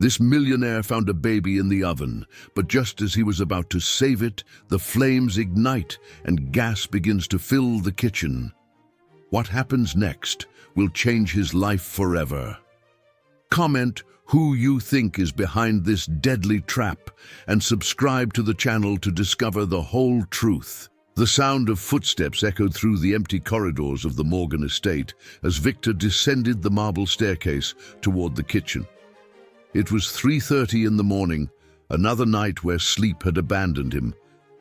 This millionaire found a baby in the oven, but just as he was about to save it, the flames ignite and gas begins to fill the kitchen. What happens next will change his life forever. Comment who you think is behind this deadly trap and subscribe to the channel to discover the whole truth. The sound of footsteps echoed through the empty corridors of the Morgan estate as Victor descended the marble staircase toward the kitchen. It was 3:30 in the morning, another night where sleep had abandoned him,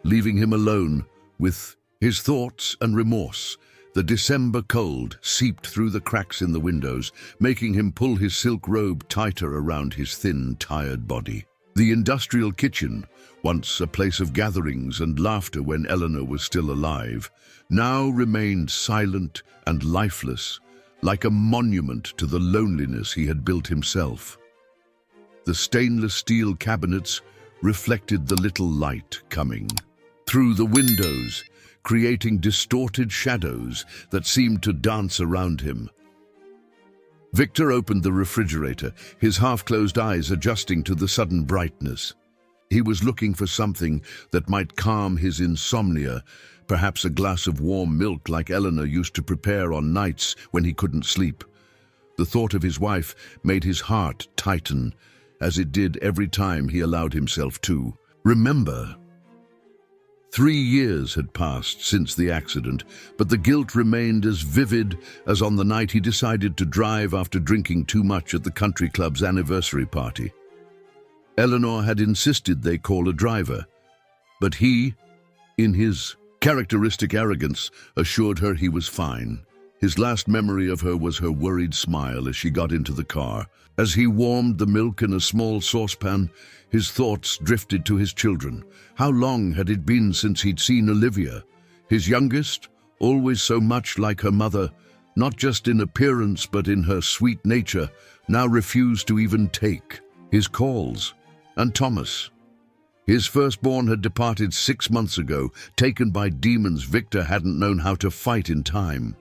leaving him alone with his thoughts and remorse. The December cold seeped through the cracks in the windows, making him pull his silk robe tighter around his thin, tired body. The industrial kitchen, once a place of gatherings and laughter when Eleanor was still alive, now remained silent and lifeless, like a monument to the loneliness he had built himself. The stainless steel cabinets reflected the little light coming through the windows, creating distorted shadows that seemed to dance around him. Victor opened the refrigerator, his half-closed eyes adjusting to the sudden brightness. He was looking for something that might calm his insomnia, perhaps a glass of warm milk like Eleanor used to prepare on nights when he couldn't sleep. The thought of his wife made his heart tighten, as it did every time he allowed himself to remember. 3 years had passed since the accident, but the guilt remained as vivid as on the night he decided to drive after drinking too much at the country club's anniversary party. Eleanor had insisted they call a driver, but he, in his characteristic arrogance, assured her he was fine. His last memory of her was her worried smile as she got into the car. As he warmed the milk in a small saucepan, his thoughts drifted to his children. How long had it been since he'd seen Olivia? His youngest, always so much like her mother, not just in appearance but in her sweet nature, now refused to even take his calls. And Thomas. His firstborn had departed 6 months ago, taken by demons Victor hadn't known how to fight in time.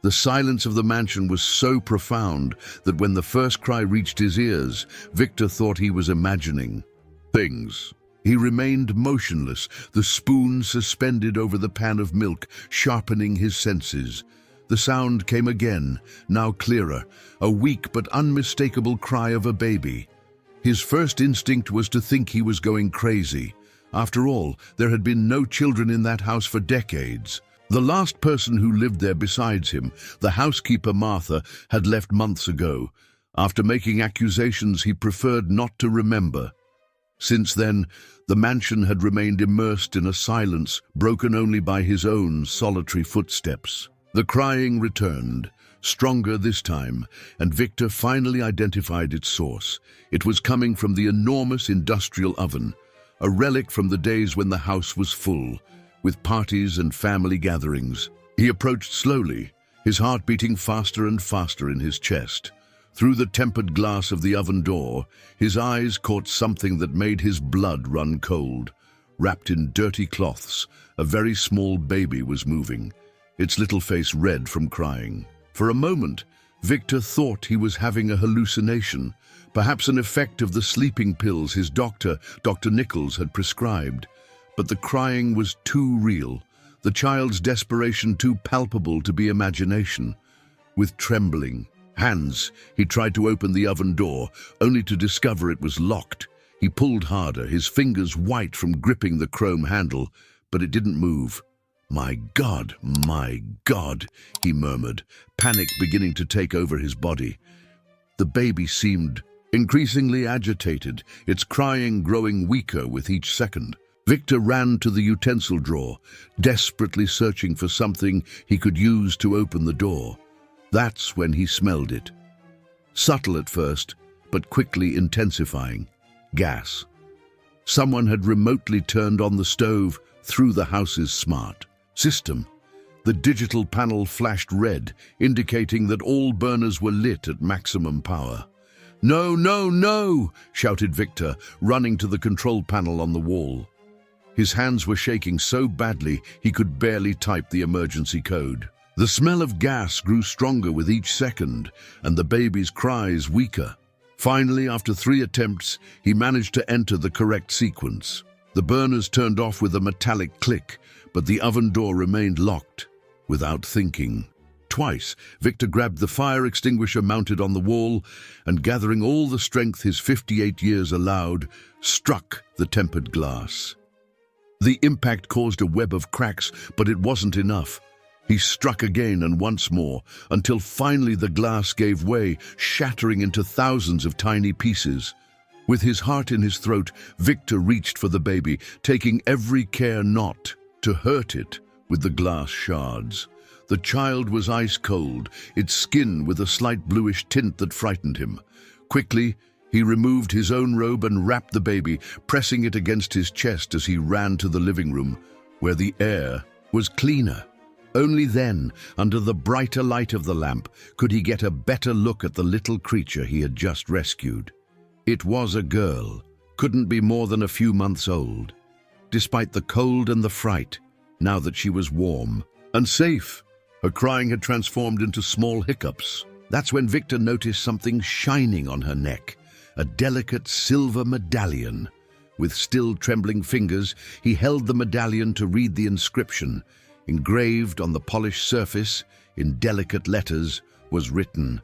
The silence of the mansion was so profound that when the first cry reached his ears, Victor thought he was imagining things. He remained motionless, the spoon suspended over the pan of milk, sharpening his senses. The sound came again, now clearer, a weak but unmistakable cry of a baby. His first instinct was to think he was going crazy. After all, there had been no children in that house for decades. The last person who lived there besides him, the housekeeper Martha, had left months ago. After making accusations he preferred not to remember. Since then, the mansion had remained immersed in a silence broken only by his own solitary footsteps. The crying returned, stronger this time, and Victor finally identified its source. It was coming from the enormous industrial oven, a relic from the days when the house was full, with parties and family gatherings. He approached slowly, his heart beating faster and faster in his chest. Through the tempered glass of the oven door, his eyes caught something that made his blood run cold. Wrapped in dirty cloths, a very small baby was moving, its little face red from crying. For a moment, Victor thought he was having a hallucination, perhaps an effect of the sleeping pills his doctor, Dr. Nichols, had prescribed. But the crying was too real, the child's desperation too palpable to be imagination. With trembling hands, he tried to open the oven door, only to discover it was locked. He pulled harder, his fingers white from gripping the chrome handle, but it didn't move. My God, he murmured, panic beginning to take over his body. The baby seemed increasingly agitated, its crying growing weaker with each second. Victor ran to the utensil drawer, desperately searching for something he could use to open the door. That's when he smelled it. Subtle at first, but quickly intensifying. Gas. Someone had remotely turned on the stove through the house's smart system. The digital panel flashed red, indicating that all burners were lit at maximum power. "No, no, no!" shouted Victor, running to the control panel on the wall. His hands were shaking so badly he could barely type the emergency code. The smell of gas grew stronger with each second, and the baby's cries weaker. Finally, after 3 attempts, he managed to enter the correct sequence. The burners turned off with a metallic click, but the oven door remained locked. Without thinking, twice, Victor grabbed the fire extinguisher mounted on the wall and, gathering all the strength his 58 years allowed, struck the tempered glass. The impact caused a web of cracks, but it wasn't enough. He struck again and once more, until finally the glass gave way, shattering into thousands of tiny pieces. With his heart in his throat, Victor reached for the baby, taking every care not to hurt it with the glass shards. The child was ice cold, its skin with a slight bluish tint that frightened him. Quickly, he removed his own robe and wrapped the baby, pressing it against his chest as he ran to the living room, where the air was cleaner. Only then, under the brighter light of the lamp, could he get a better look at the little creature he had just rescued. It was a girl, couldn't be more than a few months old. Despite the cold and the fright, now that she was warm and safe, her crying had transformed into small hiccups. That's when Victor noticed something shining on her neck, a delicate silver medallion. With still trembling fingers, he held the medallion to read the inscription. Engraved on the polished surface, in delicate letters, was written,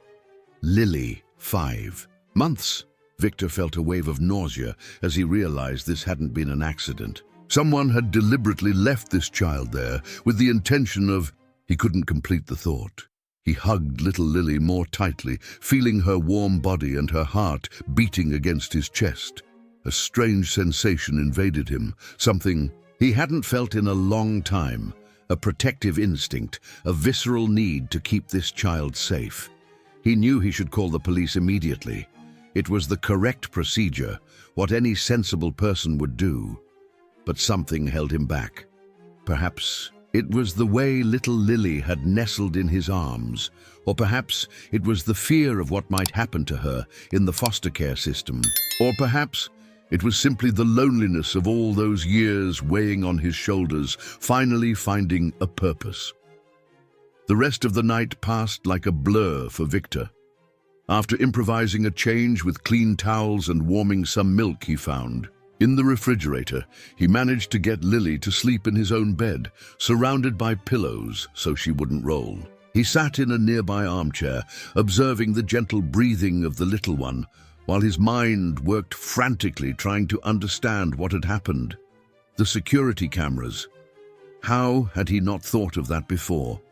"Lily, 5 months." Victor felt a wave of nausea as he realized this hadn't been an accident. Someone had deliberately left this child there with the intention of... He couldn't complete the thought. He hugged little Lily more tightly, feeling her warm body and her heart beating against his chest. A strange sensation invaded him, something he hadn't felt in a long time. A protective instinct, a visceral need to keep this child safe. He knew he should call the police immediately. It was the correct procedure, what any sensible person would do. But something held him back. Perhaps it was the way little Lily had nestled in his arms, or perhaps it was the fear of what might happen to her in the foster care system, or perhaps it was simply the loneliness of all those years weighing on his shoulders, finally finding a purpose. The rest of the night passed like a blur for Victor. After improvising a change with clean towels and warming some milk he found in the refrigerator, he managed to get Lily to sleep in his own bed, surrounded by pillows so she wouldn't roll. He sat in a nearby armchair, observing the gentle breathing of the little one, while his mind worked frantically trying to understand what had happened. The security cameras. How had he not thought of that before?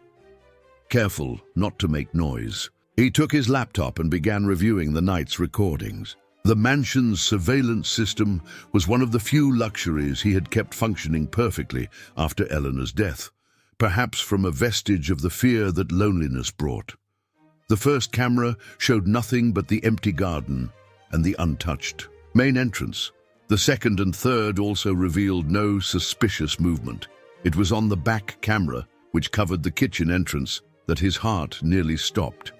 Careful not to make noise, he took his laptop and began reviewing the night's recordings. The mansion's surveillance system was one of the few luxuries he had kept functioning perfectly after Eleanor's death, perhaps from a vestige of the fear that loneliness brought. The first camera showed nothing but the empty garden and the untouched main entrance. The second and third also revealed no suspicious movement. It was on the back camera, which covered the kitchen entrance, that his heart nearly stopped.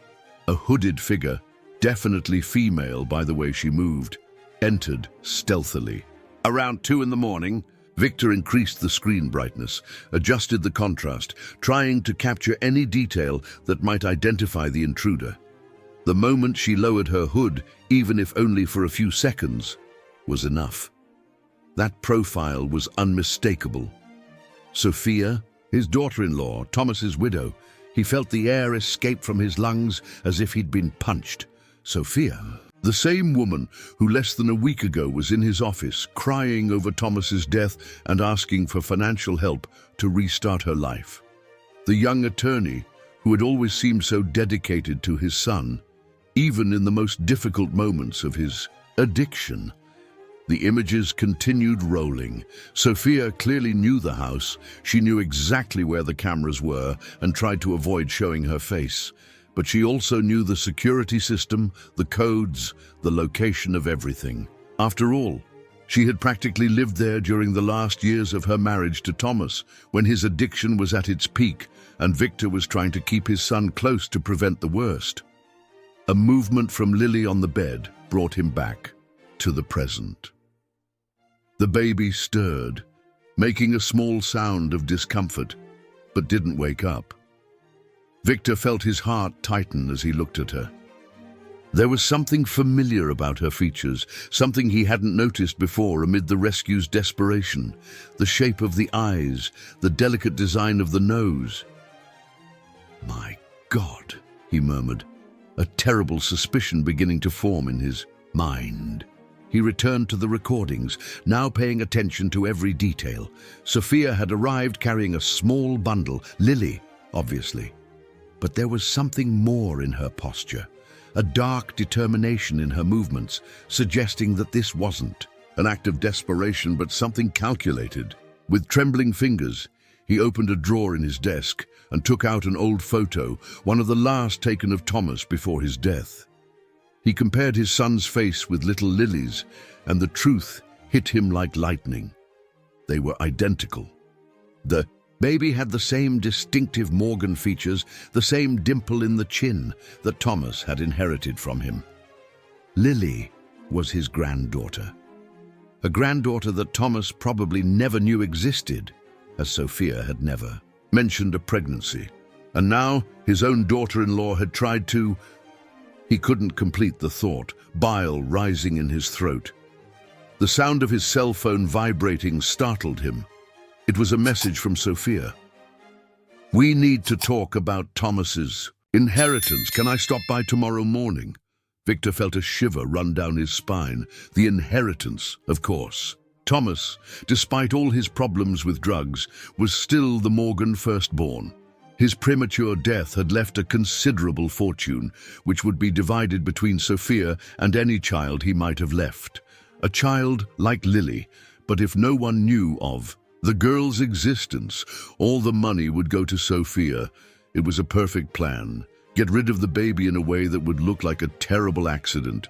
A hooded figure, definitely female by the way she moved, entered stealthily. Around 2 in the morning, Victor increased the screen brightness, adjusted the contrast, trying to capture any detail that might identify the intruder. The moment she lowered her hood, even if only for a few seconds, was enough. That profile was unmistakable. Sophia, his daughter-in-law, Thomas's widow. He felt the air escape from his lungs as if he'd been punched. Sophia, the same woman who less than a week ago was in his office, crying over Thomas's death and asking for financial help to restart her life. The young attorney who had always seemed so dedicated to his son, even in the most difficult moments of his addiction. The images continued rolling. Sophia clearly knew the house. She knew exactly where the cameras were and tried to avoid showing her face. But she also knew the security system, the codes, the location of everything. After all, she had practically lived there during the last years of her marriage to Thomas, when his addiction was at its peak and Victor was trying to keep his son close to prevent the worst. A movement from Lily on the bed brought him back to the present. The baby stirred, making a small sound of discomfort, but didn't wake up. Victor felt his heart tighten as he looked at her. There was something familiar about her features, something he hadn't noticed before amid the rescue's desperation. The shape of the eyes, the delicate design of the nose. "My God," he murmured, a terrible suspicion beginning to form in his mind. He returned to the recordings, now paying attention to every detail. Sophia had arrived carrying a small bundle, Lily, obviously. But there was something more in her posture, a dark determination in her movements, suggesting that this wasn't an act of desperation but something calculated. With trembling fingers, he opened a drawer in his desk and took out an old photo, one of the last taken of Thomas before his death. He compared his son's face with little Lily's, and the truth hit him like lightning. They were identical. The baby had the same distinctive Morgan features, the same dimple in the chin that Thomas had inherited from him. Lily was his granddaughter. A granddaughter that Thomas probably never knew existed, as Sophia had never mentioned a pregnancy. And now his own daughter-in-law had tried to... He couldn't complete the thought, bile rising in his throat. The sound of his cell phone vibrating startled him. It was a message from Sophia. "We need to talk about Thomas's inheritance. Can I stop by tomorrow morning?" Victor felt a shiver run down his spine. The inheritance, of course. Thomas, despite all his problems with drugs, was still the Morgan firstborn. His premature death had left a considerable fortune, which would be divided between Sophia and any child he might have left. A child like Lily, but if no one knew of the girl's existence, all the money would go to Sophia. It was a perfect plan. Get rid of the baby in a way that would look like a terrible accident,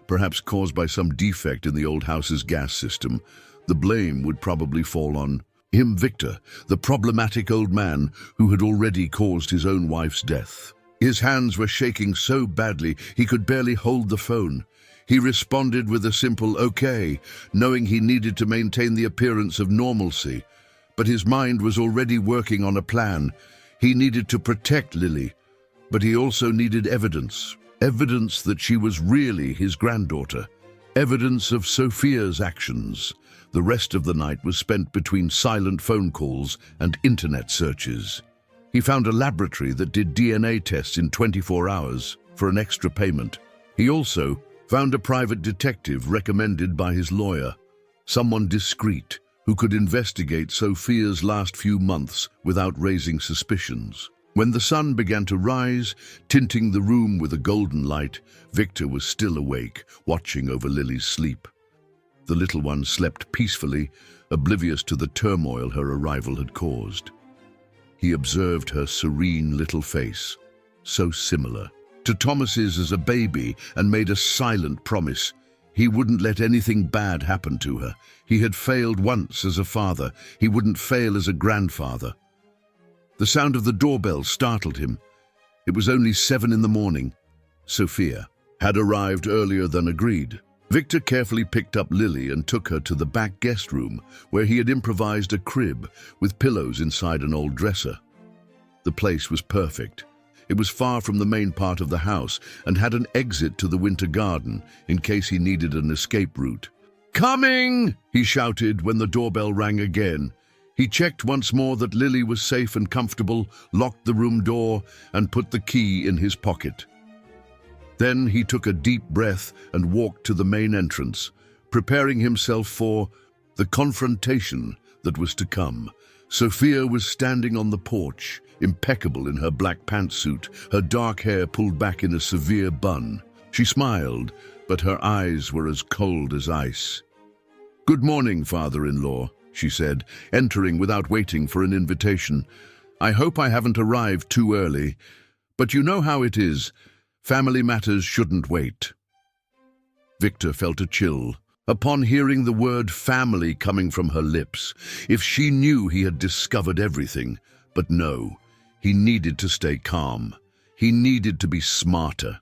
perhaps caused by some defect in the old house's gas system. The blame would probably fall on him, Victor, the problematic old man who had already caused his own wife's death. His hands were shaking so badly he could barely hold the phone. He responded with a simple "okay," knowing he needed to maintain the appearance of normalcy. But his mind was already working on a plan. He needed to protect Lily, but he also needed evidence. Evidence that she was really his granddaughter. Evidence of Sophia's actions. The rest of the night was spent between silent phone calls and internet searches. He found a laboratory that did DNA tests in 24 hours for an extra payment. He also found a private detective recommended by his lawyer, someone discreet who could investigate Sophia's last few months without raising suspicions. When the sun began to rise, tinting the room with a golden light, Victor was still awake, watching over Lily's sleep. The little one slept peacefully, oblivious to the turmoil her arrival had caused. He observed her serene little face, so similar to Thomas's as a baby, and made a silent promise. He wouldn't let anything bad happen to her. He had failed once as a father. He wouldn't fail as a grandfather. The sound of the doorbell startled him. It was only 7 in the morning. Sophia had arrived earlier than agreed. Victor carefully picked up Lily and took her to the back guest room, where he had improvised a crib with pillows inside an old dresser. The place was perfect. It was far from the main part of the house and had an exit to the winter garden in case he needed an escape route. "Coming!" he shouted when the doorbell rang again. He checked once more that Lily was safe and comfortable, locked the room door, and put the key in his pocket. Then he took a deep breath and walked to the main entrance, preparing himself for the confrontation that was to come. Sophia was standing on the porch, impeccable in her black pantsuit, her dark hair pulled back in a severe bun. She smiled, but her eyes were as cold as ice. "Good morning, father-in-law," she said, entering without waiting for an invitation. "I hope I haven't arrived too early, but you know how it is. Family matters shouldn't wait." Victor felt a chill upon hearing the word family coming from her lips. If she knew he had discovered everything, but no, he needed to stay calm. He needed to be smarter.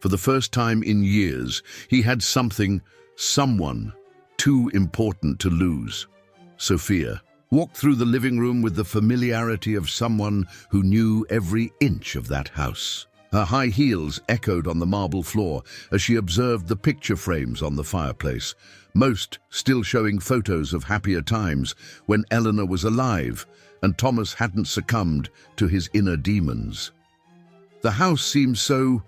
For the first time in years, he had someone too important to lose. Sophia walked through the living room with the familiarity of someone who knew every inch of that house. Her high heels echoed on the marble floor as she observed the picture frames on the fireplace, most still showing photos of happier times when Eleanor was alive and Thomas hadn't succumbed to his inner demons. "The house seems so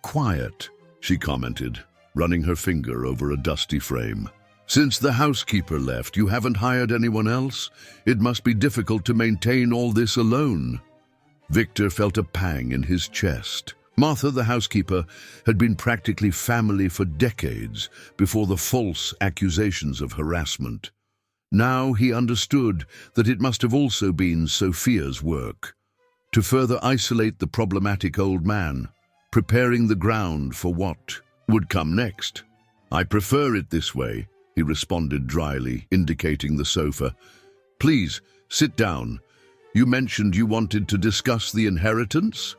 quiet," she commented, running her finger over a dusty frame. "Since the housekeeper left, you haven't hired anyone else? It must be difficult to maintain all this alone." Victor felt a pang in his chest. Martha, the housekeeper, had been practically family for decades before the false accusations of harassment. Now he understood that it must have also been Sophia's work, to further isolate the problematic old man, preparing the ground for what would come next. "I prefer it this way," he responded dryly, indicating the sofa. "Please, sit down. You mentioned you wanted to discuss the inheritance?"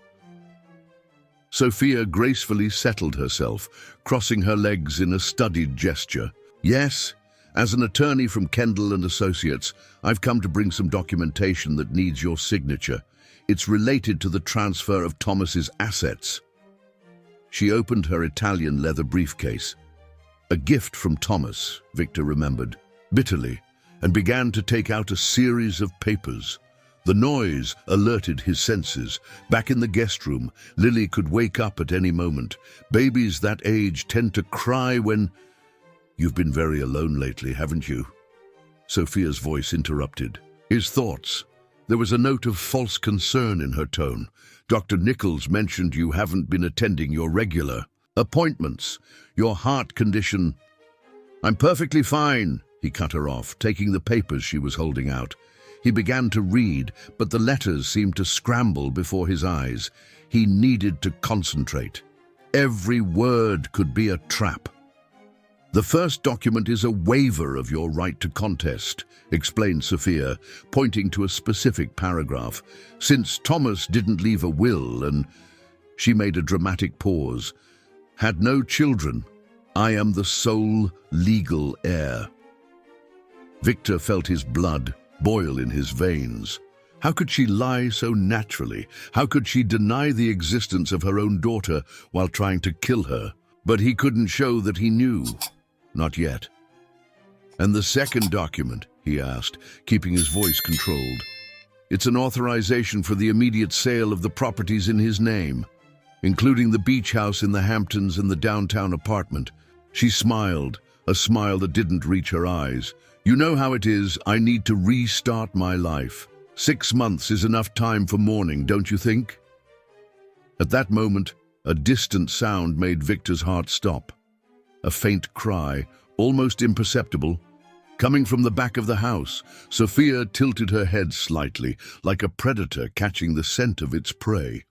Sophia gracefully settled herself, crossing her legs in a studied gesture. "Yes, as an attorney from Kendall and Associates, I've come to bring some documentation that needs your signature. It's related to the transfer of Thomas's assets." She opened her Italian leather briefcase. A gift from Thomas, Victor remembered, bitterly, and began to take out a series of papers. The noise alerted his senses. Back in the guest room, Lily could wake up at any moment. Babies that age tend to cry when... "You've been very alone lately, haven't you?" Sophia's voice interrupted his thoughts. There was a note of false concern in her tone. "Dr. Nichols mentioned you haven't been attending your regular appointments. Your heart condition..." "I'm perfectly fine," he cut her off, taking the papers she was holding out. He began to read, but the letters seemed to scramble before his eyes. He needed to concentrate. Every word could be a trap. "The first document is a waiver of your right to contest," explained Sophia, pointing to a specific paragraph. "Since Thomas didn't leave a will and..." She made a dramatic pause. "Had no children, I am the sole legal heir." Victor felt his blood boil in his veins. How could she lie so naturally? How could she deny the existence of her own daughter while trying to kill her? But he couldn't show that he knew. Not yet. "And the second document?" he asked, keeping his voice controlled. "It's an authorization for the immediate sale of the properties in his name, including the beach house in the Hamptons and the downtown apartment." She smiled, a smile that didn't reach her eyes. "You know how it is. I need to restart my life. 6 months is enough time for mourning, don't you think?" At that moment, a distant sound made Victor's heart stop. A faint cry, almost imperceptible, coming from the back of the house. Sophia tilted her head slightly, like a predator catching the scent of its prey.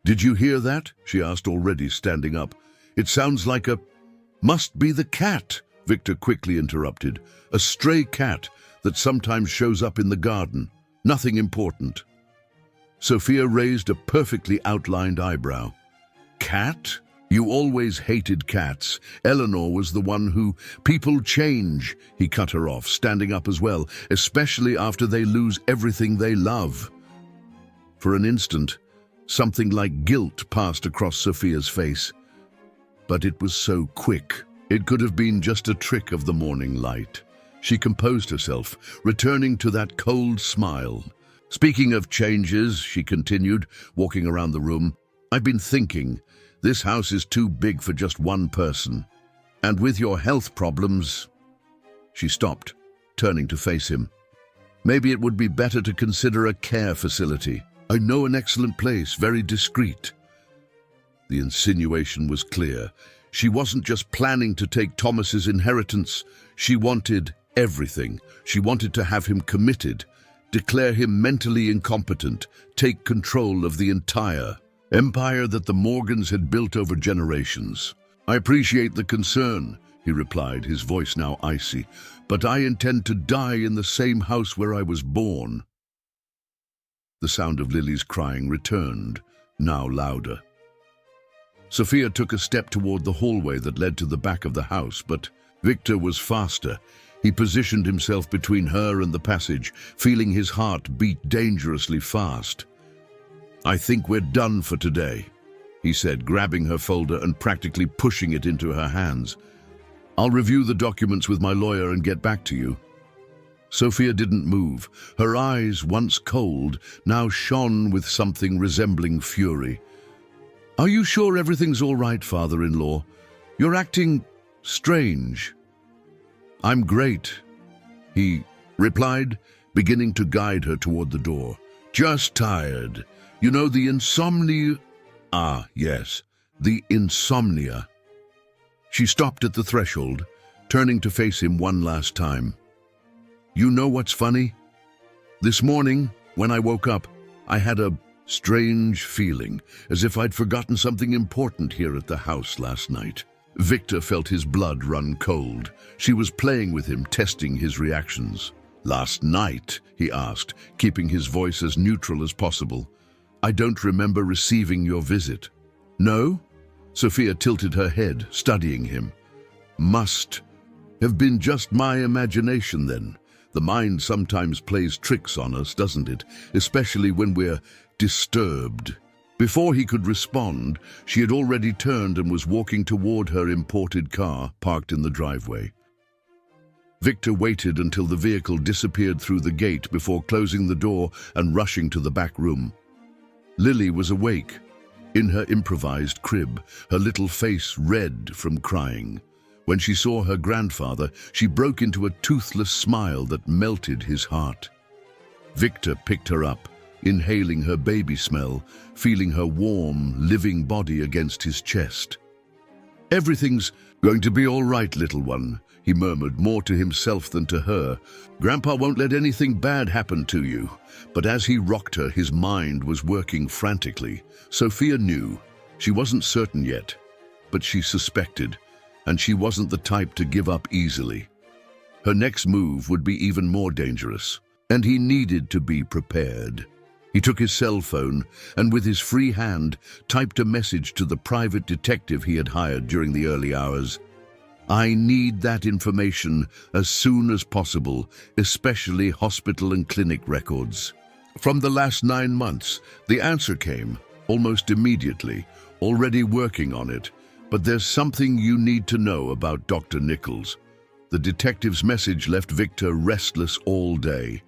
"Did you hear that?" she asked, already standing up. "It sounds like a... Must be the cat," Victor quickly interrupted. "A stray cat that sometimes shows up in the garden. Nothing important." Sophia raised a perfectly outlined eyebrow. "Cat? You always hated cats. Eleanor was the one who..." "People change," he cut her off, standing up as well, "especially after they lose everything they love." For an instant, something like guilt passed across Sophia's face. But it was so quick. It could have been just a trick of the morning light. She composed herself, returning to that cold smile. "Speaking of changes," she continued, walking around the room, "I've been thinking, this house is too big for just one person. And with your health problems..." She stopped, turning to face him. "Maybe it would be better to consider a care facility. I know an excellent place, very discreet." The insinuation was clear. She wasn't just planning to take Thomas's inheritance. She wanted everything. She wanted to have him committed, declare him mentally incompetent, take control of the entire empire that the Morgans had built over generations. "I appreciate the concern," he replied, his voice now icy, "but I intend to die in the same house where I was born." The sound of Lily's crying returned, now louder. Sophia took a step toward the hallway that led to the back of the house, but Victor was faster. He positioned himself between her and the passage, feeling his heart beat dangerously fast. "I think we're done for today," he said, grabbing her folder and practically pushing it into her hands. "I'll review the documents with my lawyer and get back to you." Sophia didn't move. Her eyes, once cold, now shone with something resembling fury. "Are you sure everything's all right, father-in-law? You're acting strange." "I'm great," he replied, beginning to guide her toward the door. "Just tired. You know, the insomnia—" "Ah, yes, the insomnia." She stopped at the threshold, turning to face him one last time. "You know what's funny? This morning, when I woke up, I had a strange feeling, as if I'd forgotten something important here at the house last night." Victor felt his blood run cold. She was playing with him, testing his reactions. "Last night?" he asked, keeping his voice as neutral as possible. "I don't remember receiving your visit." "No?" Sophia tilted her head, studying him. "Must have been just my imagination then. The mind sometimes plays tricks on us, doesn't it? Especially when we're disturbed." Before he could respond, she had already turned and was walking toward her imported car, parked in the driveway. Victor waited until the vehicle disappeared through the gate before closing the door and rushing to the back room. Lily was awake, in her improvised crib, her little face red from crying. When she saw her grandfather, she broke into a toothless smile that melted his heart. Victor picked her up, inhaling her baby smell, feeling her warm, living body against his chest. "Everything's going to be all right, little one," he murmured, more to himself than to her. "Grandpa won't let anything bad happen to you." But as he rocked her, his mind was working frantically. Sophia knew. She wasn't certain yet, but she suspected, and she wasn't the type to give up easily. Her next move would be even more dangerous, and he needed to be prepared. He took his cell phone and with his free hand typed a message to the private detective he had hired during the early hours. "I need that information as soon as possible, especially hospital and clinic records." From the last 9 months, the answer came, almost immediately, "Already working on it, but there's something you need to know about Dr. Nichols." The detective's message left Victor restless all day.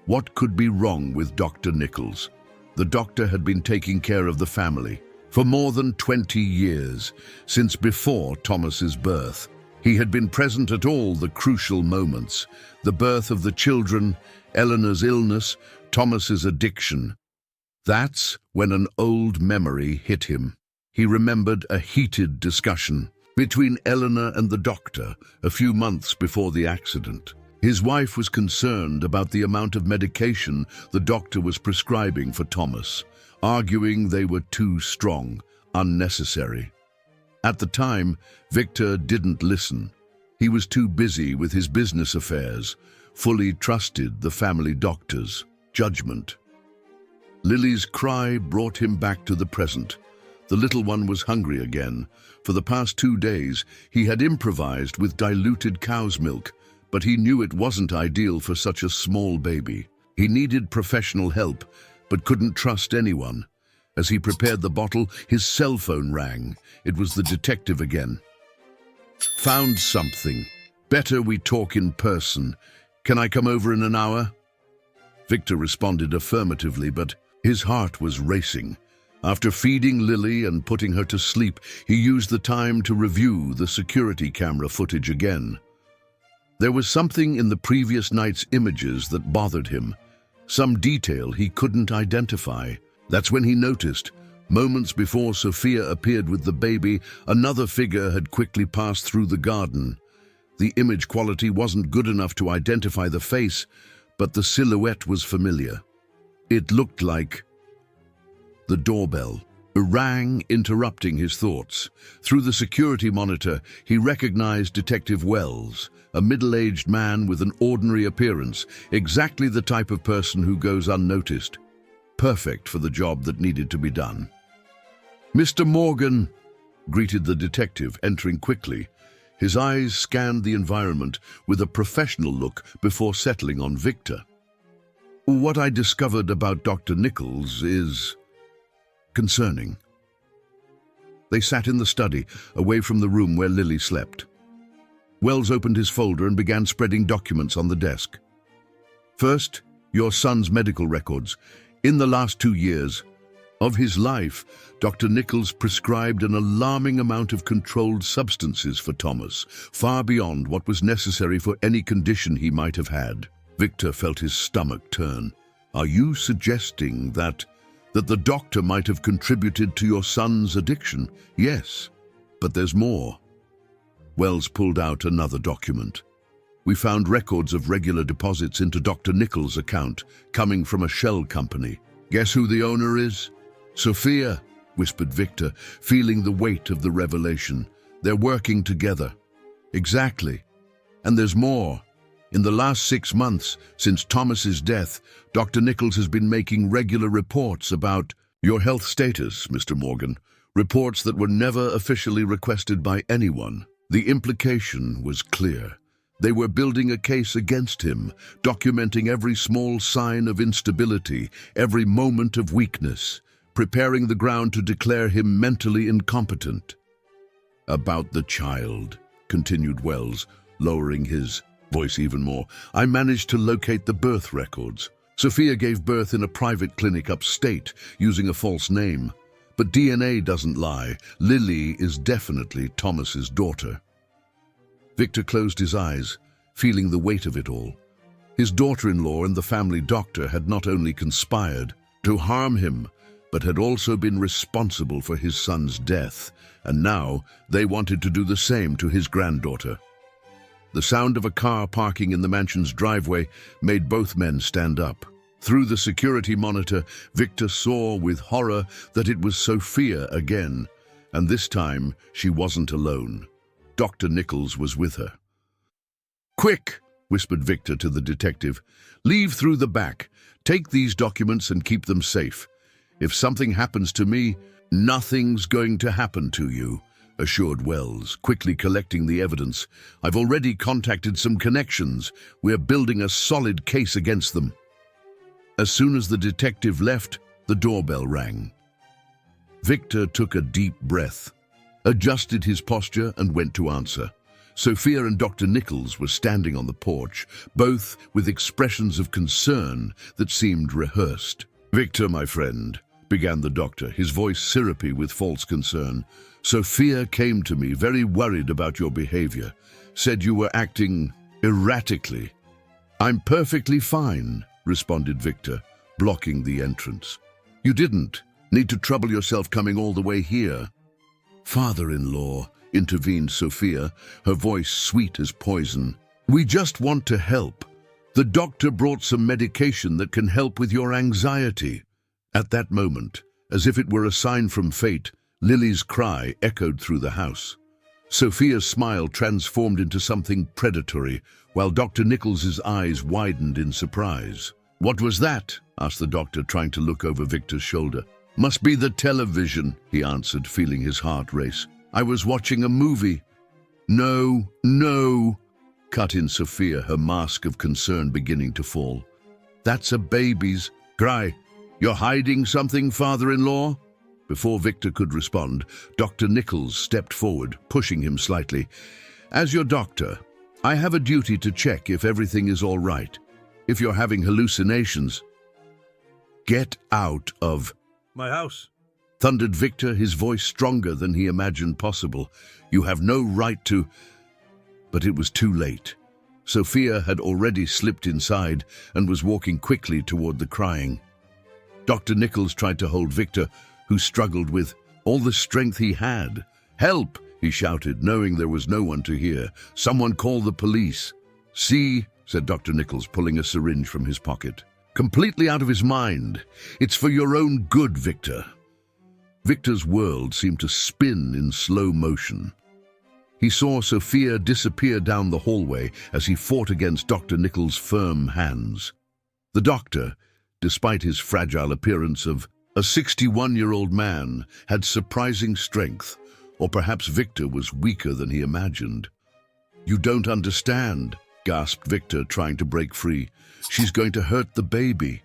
What could be wrong with Dr. Nichols? The doctor had been taking care of the family for more than 20 years, since before Thomas's birth. He had been present at all the crucial moments: the birth of the children, Eleanor's illness, Thomas's addiction. That's when an old memory hit him. He remembered a heated discussion between Eleanor and the doctor a few months before the accident. His wife was concerned about the amount of medication the doctor was prescribing for Thomas, arguing they were too strong, unnecessary. At the time, Victor didn't listen. He was too busy with his business affairs, fully trusted the family doctor's judgment. Lily's cry brought him back to the present. The little one was hungry again. For the past 2 days, he had improvised with diluted cow's milk, but he knew it wasn't ideal for such a small baby. He needed professional help, but couldn't trust anyone. As he prepared the bottle, his cell phone rang. It was the detective again. "Found something. Better we talk in person. Can I come over in an hour?" Victor responded affirmatively, but his heart was racing. After feeding Lily and putting her to sleep, he used the time to review the security camera footage again. There was something in the previous night's images that bothered him, some detail he couldn't identify. That's when he noticed, moments before Sophia appeared with the baby, another figure had quickly passed through the garden. The image quality wasn't good enough to identify the face, but the silhouette was familiar. It looked like... The doorbell rang, interrupting his thoughts. Through the security monitor, he recognized Detective Wells, a middle-aged man with an ordinary appearance, exactly the type of person who goes unnoticed. Perfect for the job that needed to be done. "Mr. Morgan," greeted the detective, entering quickly. His eyes scanned the environment with a professional look before settling on Victor. "What I discovered about Dr. Nichols is concerning." They sat in the study, away from the room where Lily slept. Wells opened his folder and began spreading documents on the desk. First, your son's medical records. In the last 2 years of his life, Dr. Nichols prescribed an alarming amount of controlled substances for Thomas, far beyond what was necessary for any condition he might have had. Victor felt his stomach turn. Are you suggesting that the doctor might have contributed to your son's addiction? Yes, but there's more. Wells pulled out another document. We found records of regular deposits into Dr. Nichols' account, coming from a shell company. Guess who the owner is? Sophia, whispered Victor, feeling the weight of the revelation. They're working together. Exactly. And there's more. In the last 6 months, since Thomas's death, Dr. Nichols has been making regular reports about your health status, Mr. Morgan. Reports that were never officially requested by anyone. The implication was clear. They were building a case against him, documenting every small sign of instability, every moment of weakness, preparing the ground to declare him mentally incompetent. About the child, continued Wells, lowering his voice even more, I managed to locate the birth records. Sophia gave birth in a private clinic upstate, using a false name. But DNA doesn't lie. Lily is definitely Thomas's daughter. Victor closed his eyes, feeling the weight of it all. His daughter-in-law and the family doctor had not only conspired to harm him, but had also been responsible for his son's death, and now they wanted to do the same to his granddaughter. The sound of a car parking in the mansion's driveway made both men stand up. Through the security monitor, Victor saw with horror that it was Sophia again, and this time she wasn't alone. Dr. Nichols was with her. Quick, whispered Victor to the detective. Leave through the back. Take these documents and keep them safe. If something happens to me, nothing's going to happen to you, assured Wells, quickly collecting the evidence. I've already contacted some connections. We're building a solid case against them. As soon as the detective left, the doorbell rang. Victor took a deep breath, adjusted his posture and went to answer. Sophia and Dr. Nichols were standing on the porch, both with expressions of concern that seemed rehearsed. Victor, my friend, began the doctor, his voice syrupy with false concern. Sophia came to me very worried about your behavior, said you were acting erratically. I'm perfectly fine, responded Victor, blocking the entrance. You didn't need to trouble yourself coming all the way here. Father-in-law, intervened Sophia, her voice sweet as poison. We just want to help. The doctor brought some medication that can help with your anxiety. At that moment, as if it were a sign from fate, Lily's cry echoed through the house. Sophia's smile transformed into something predatory, while Dr. Nichols's eyes widened in surprise. What was that? Asked the doctor, trying to look over Victor's shoulder. Must be the television, he answered, feeling his heart race. I was watching a movie. No, cut in Sophia, her mask of concern beginning to fall. That's a baby's. Cry, you're hiding something, father-in-law? Before Victor could respond, Dr. Nichols stepped forward, pushing him slightly. As your doctor, I have a duty to check if everything is all right. If you're having hallucinations, get out of my house, thundered Victor, his voice stronger than he imagined possible. You have no right to... But it was too late. Sophia had already slipped inside and was walking quickly toward the crying. Dr. Nichols tried to hold Victor, who struggled with all the strength he had. Help, he shouted, knowing there was no one to hear. Someone call the police. See, said Dr. Nichols, pulling a syringe from his pocket. Completely out of his mind. It's for your own good, Victor. Victor's world seemed to spin in slow motion. He saw Sophia disappear down the hallway as he fought against Dr. Nichols' firm hands. The doctor, despite his fragile appearance of a 61-year-old man, had surprising strength, or perhaps Victor was weaker than he imagined. You don't understand, gasped Victor, trying to break free. She's going to hurt the baby.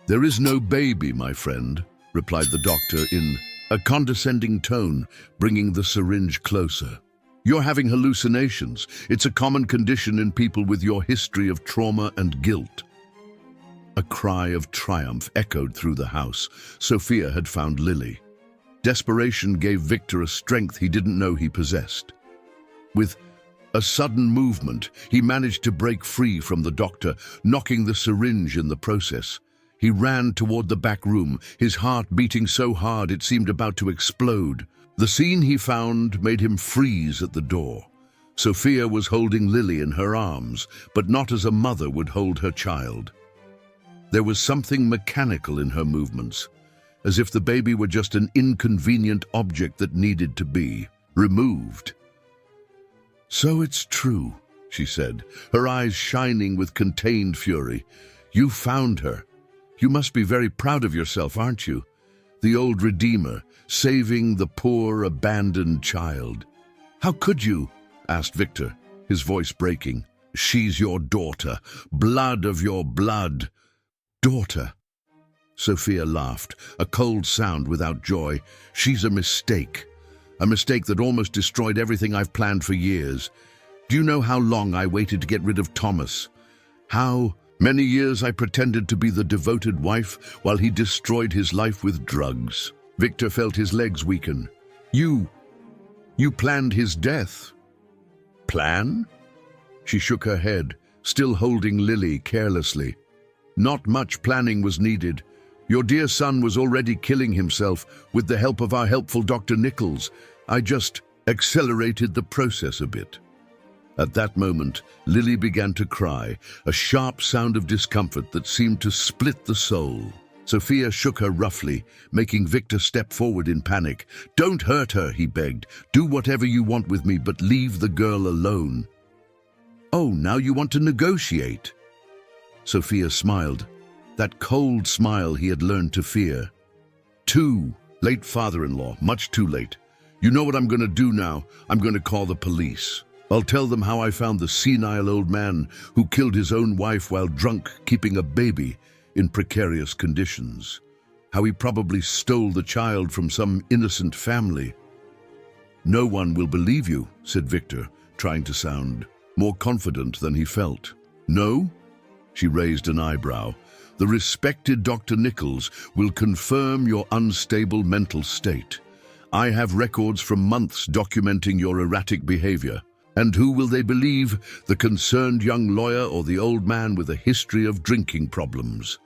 There is no baby, my friend, replied the doctor in a condescending tone, bringing the syringe closer. "You're having hallucinations. It's a common condition in people with your history of trauma and guilt." A cry of triumph echoed through the house. Sophia had found Lily. Desperation gave Victor a strength he didn't know he possessed. With a sudden movement, he managed to break free from the doctor, knocking the syringe in the process. He ran toward the back room, his heart beating so hard it seemed about to explode. The scene he found made him freeze at the door. Sophia was holding Lily in her arms, but not as a mother would hold her child. There was something mechanical in her movements, as if the baby were just an inconvenient object that needed to be removed. "So it's true," she said, her eyes shining with contained fury. "You found her. You must be very proud of yourself, aren't you? The old redeemer, saving the poor, abandoned child." "How could you?" asked Victor, his voice breaking. "She's your daughter, blood of your blood." "Daughter?" Sophia laughed, a cold sound without joy. "She's a mistake that almost destroyed everything I've planned for years. Do you know how long I waited to get rid of Thomas? How many years I pretended to be the devoted wife while he destroyed his life with drugs?" Victor felt his legs weaken. You planned his death." "Plan?" She shook her head, still holding Lily carelessly. "Not much planning was needed. Your dear son was already killing himself with the help of our helpful Dr. Nichols. I just accelerated the process a bit." At that moment, Lily began to cry, a sharp sound of discomfort that seemed to split the soul. Sophia shook her roughly, making Victor step forward in panic. "Don't hurt her," he begged. "Do whatever you want with me, but leave the girl alone." "Oh, now you want to negotiate?" Sophia smiled, that cold smile he had learned to fear. "Too late, father-in-law, much too late. You know what I'm going to do now? I'm going to call the police. I'll tell them how I found the senile old man who killed his own wife while drunk, keeping a baby in precarious conditions. How he probably stole the child from some innocent family." "No one will believe you," said Victor, trying to sound more confident than he felt. "No?" She raised an eyebrow. "The respected Dr. Nichols will confirm your unstable mental state. I have records from months documenting your erratic behavior. And who will they believe, the concerned young lawyer or the old man with a history of drinking problems?"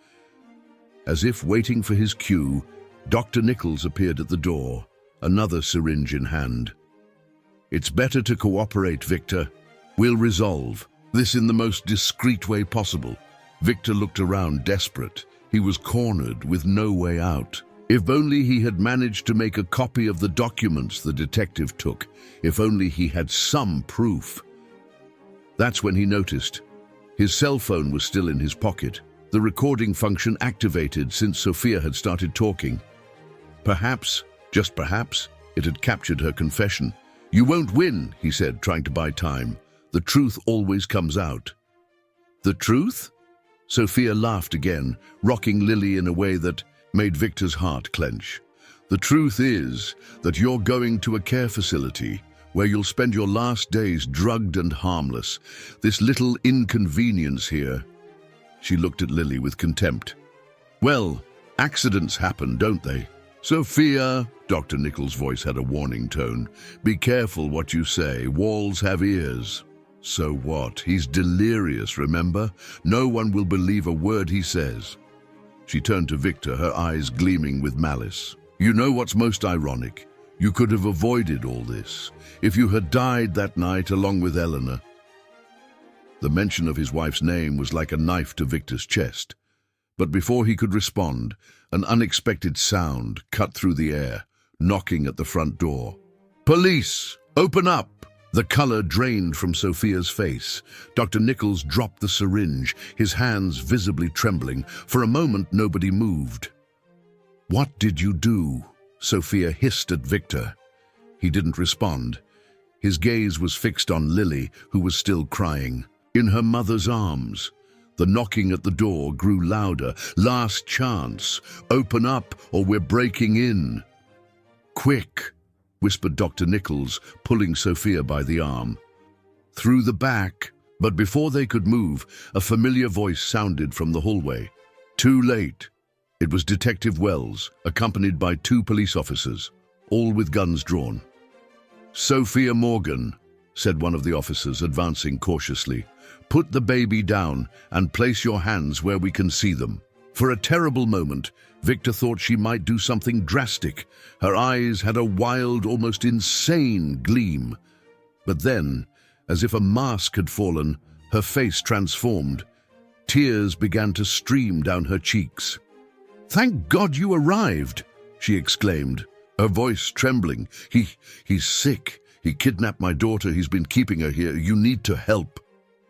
As if waiting for his cue, Dr. Nichols appeared at the door, another syringe in hand. "It's better to cooperate, Victor. We'll resolve this in the most discreet way possible." Victor looked around, desperate. He was cornered with no way out. If only he had managed to make a copy of the documents the detective took. If only he had some proof. That's when he noticed. His cell phone was still in his pocket, the recording function activated since Sophia had started talking. Perhaps, just perhaps, it had captured her confession. "You won't win," he said, trying to buy time. "The truth always comes out." "The truth?" Sophia laughed again, rocking Lily in a way that made Victor's heart clench. "The truth is that you're going to a care facility where you'll spend your last days drugged and harmless. This little inconvenience here." She looked at Lily with contempt. "Well, accidents happen, don't they?" "Sophia," Dr. Nichols' voice had a warning tone, "be careful what you say. Walls have ears." "So what? He's delirious, remember? No one will believe a word he says." She turned to Victor, her eyes gleaming with malice. "You know what's most ironic? You could have avoided all this if you had died that night along with Eleanor." The mention of his wife's name was like a knife to Victor's chest. But before he could respond, an unexpected sound cut through the air, knocking at the front door. "Police! Open up!" The color drained from Sophia's face. Dr. Nichols dropped the syringe, his hands visibly trembling. For a moment, nobody moved. "What did you do?" Sophia hissed at Victor. He didn't respond. His gaze was fixed on Lily, who was still crying, in her mother's arms. The knocking at the door grew louder. "Last chance. Open up, or we're breaking in." "Quick," whispered Dr. Nichols, pulling Sophia by the arm. "Through the back." But before they could move, a familiar voice sounded from the hallway. Too late. It was Detective Wells, accompanied by 2 police officers, all with guns drawn. "Sophia Morgan," said one of the officers, advancing cautiously, "put the baby down and place your hands where we can see them." For a terrible moment, Victor thought she might do something drastic. Her eyes had a wild, almost insane gleam. But then, as if a mask had fallen, her face transformed. Tears began to stream down her cheeks. "Thank God you arrived," she exclaimed, her voice trembling. He's sick. He kidnapped my daughter. He's been keeping her here. You need to help."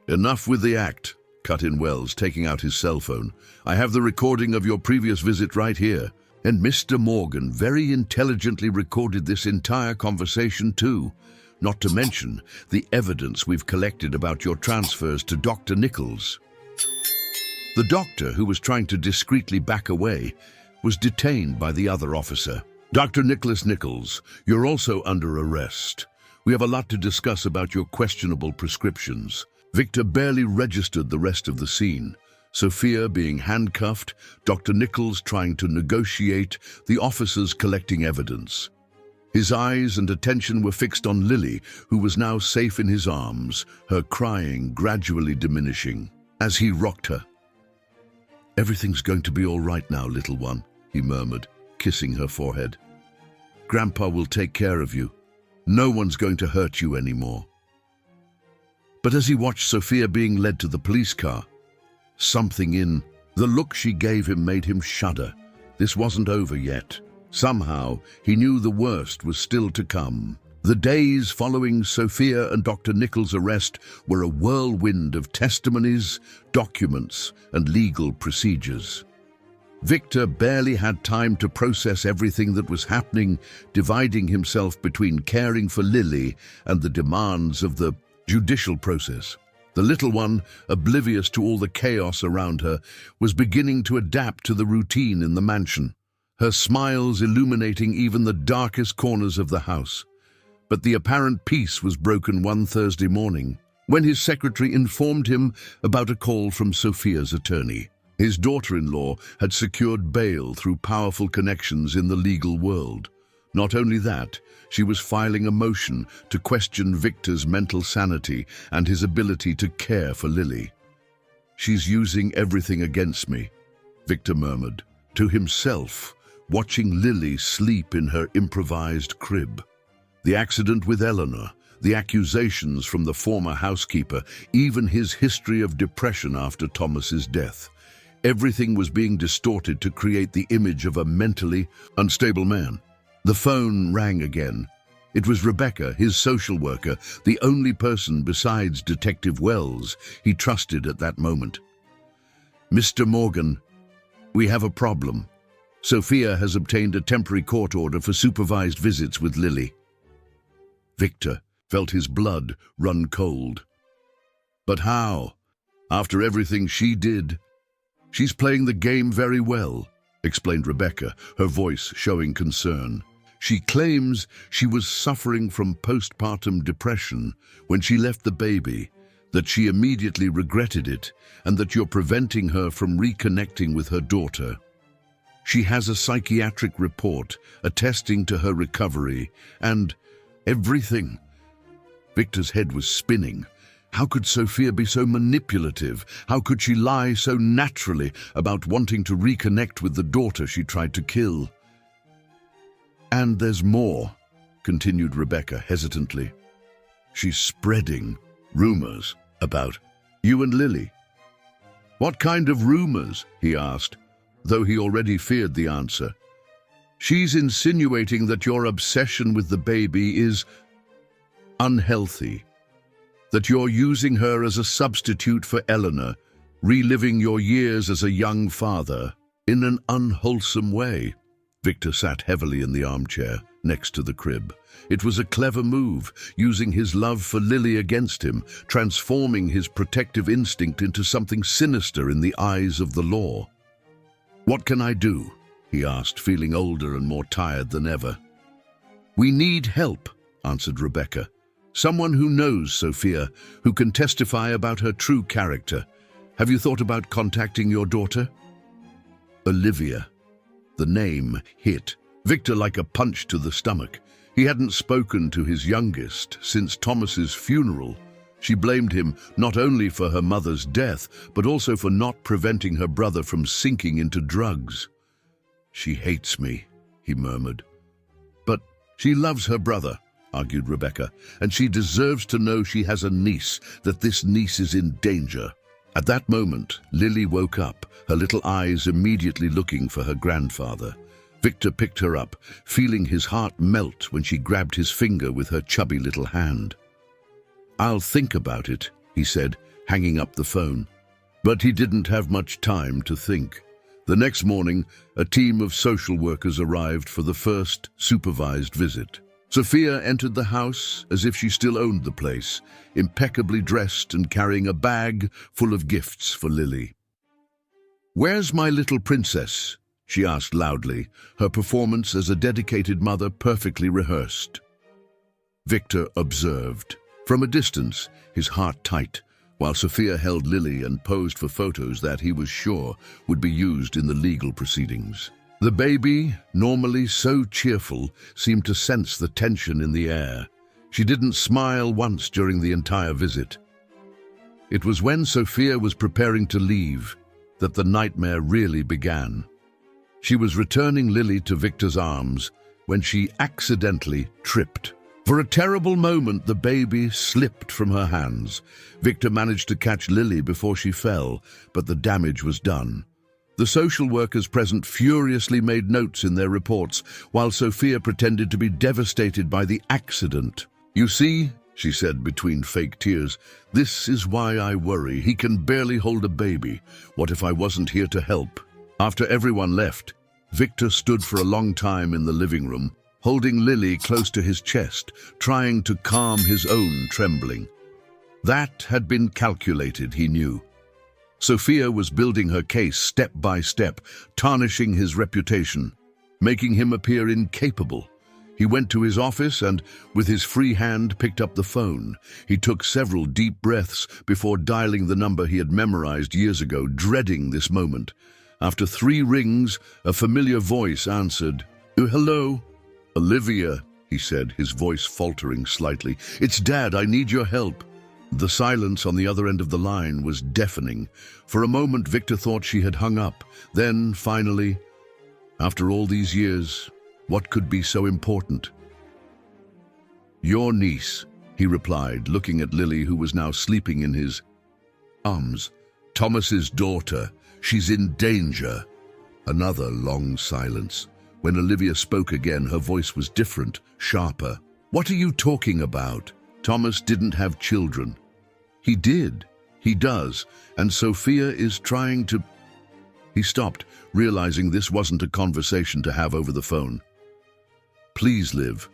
"Enough with the act," cut in Wells, taking out his cell phone. "I have the recording of your previous visit right here." And Mr. Morgan very intelligently recorded this entire conversation too, not to mention the evidence we've collected about your transfers to Dr. Nichols. The doctor, who was trying to discreetly back away, was detained by the other officer. "Dr. Nicholas Nichols, you're also under arrest. We have a lot to discuss about your questionable prescriptions." Victor barely registered the rest of the scene. Sophia being handcuffed, Dr. Nichols trying to negotiate, the officers collecting evidence. His eyes and attention were fixed on Lily, who was now safe in his arms, her crying gradually diminishing. As he rocked her, "Everything's going to be all right now, little one," he murmured, kissing her forehead. "Grandpa will take care of you. No one's going to hurt you anymore." But as he watched Sophia being led to the police car, something in the look she gave him made him shudder. This wasn't over yet. Somehow, he knew the worst was still to come. The days following Sophia and Dr. Nichols' arrest were a whirlwind of testimonies, documents, and legal procedures. Victor barely had time to process everything that was happening, dividing himself between caring for Lily and the demands of the judicial process. The little one, oblivious to all the chaos around her, was beginning to adapt to the routine in the mansion, her smiles illuminating even the darkest corners of the house. But the apparent peace was broken one Thursday morning, when his secretary informed him about a call from Sophia's attorney. His daughter-in-law had secured bail through powerful connections in the legal world. Not only that, she was filing a motion to question Victor's mental sanity and his ability to care for Lily. "She's using everything against me," Victor murmured to himself, watching Lily sleep in her improvised crib. The accident with Eleanor, the accusations from the former housekeeper, even his history of depression after Thomas's death. Everything was being distorted to create the image of a mentally unstable man. The phone rang again. It was Rebecca, his social worker, the only person besides Detective Wells he trusted at that moment. "Mr. Morgan, we have a problem. Sophia has obtained a temporary court order for supervised visits with Lily." Victor felt his blood run cold. "But how? After everything she did?" "She's playing the game very well," explained Rebecca, her voice showing concern. "She claims she was suffering from postpartum depression when she left the baby, that she immediately regretted it, and that you're preventing her from reconnecting with her daughter. She has a psychiatric report attesting to her recovery, and everything." Victor's head was spinning. How could Sophia be so manipulative? How could she lie so naturally about wanting to reconnect with the daughter she tried to kill? "And there's more," continued Rebecca hesitantly. "She's spreading rumors about you and Lily." "What kind of rumors?" he asked, though he already feared the answer. "She's insinuating that your obsession with the baby is unhealthy, that you're using her as a substitute for Eleanor, reliving your years as a young father in an unwholesome way." Victor sat heavily in the armchair next to the crib. It was a clever move, using his love for Lily against him, transforming his protective instinct into something sinister in the eyes of the law. "What can I do?" he asked, feeling older and more tired than ever. "We need help," answered Rebecca. "Someone who knows Sophia, who can testify about her true character. Have you thought about contacting your daughter?" Olivia. The name hit Victor like a punch to the stomach. He hadn't spoken to his youngest since Thomas's funeral. She blamed him not only for her mother's death, but also for not preventing her brother from sinking into drugs. "She hates me," he murmured. "But she loves her brother," argued Rebecca, "and she deserves to know she has a niece, that this niece is in danger." At that moment, Lily woke up, her little eyes immediately looking for her grandfather. Victor picked her up, feeling his heart melt when she grabbed his finger with her chubby little hand. "I'll think about it," he said, hanging up the phone. But he didn't have much time to think. The next morning, a team of social workers arrived for the first supervised visit. Sophia entered the house as if she still owned the place, impeccably dressed and carrying a bag full of gifts for Lily. "Where's my little princess?" she asked loudly, her performance as a dedicated mother perfectly rehearsed. Victor observed. From a distance, his heart tight, while Sophia held Lily and posed for photos that he was sure would be used in the legal proceedings. The baby, normally so cheerful, seemed to sense the tension in the air. She didn't smile once during the entire visit. It was when Sophia was preparing to leave that the nightmare really began. She was returning Lily to Victor's arms when she accidentally tripped. For a terrible moment, the baby slipped from her hands. Victor managed to catch Lily before she fell, but the damage was done. The social workers present furiously made notes in their reports, while Sophia pretended to be devastated by the accident. "You see," she said between fake tears, "this is why I worry. He can barely hold a baby. What if I wasn't here to help?" After everyone left, Victor stood for a long time in the living room, holding Lily close to his chest, trying to calm his own trembling. That had been calculated, he knew. Sophia was building her case step by step, tarnishing his reputation, making him appear incapable. He went to his office and, with his free hand, picked up the phone. He took several deep breaths before dialing the number he had memorized years ago, dreading this moment. After 3 rings, a familiar voice answered. "Hello?" "Olivia," he said, his voice faltering slightly. "It's Dad, I need your help." The silence on the other end of the line was deafening. For a moment, Victor thought she had hung up. Then, finally, after all these years, what could be so important? "Your niece," he replied, looking at Lily, who was now sleeping in his arms. "Thomas's daughter. She's in danger." Another long silence. When Olivia spoke again, her voice was different, sharper. "What are you talking about? Thomas didn't have children." "He did. He does. And Sophia is trying to—" He stopped, realizing this wasn't a conversation to have over the phone. "Please, Liv.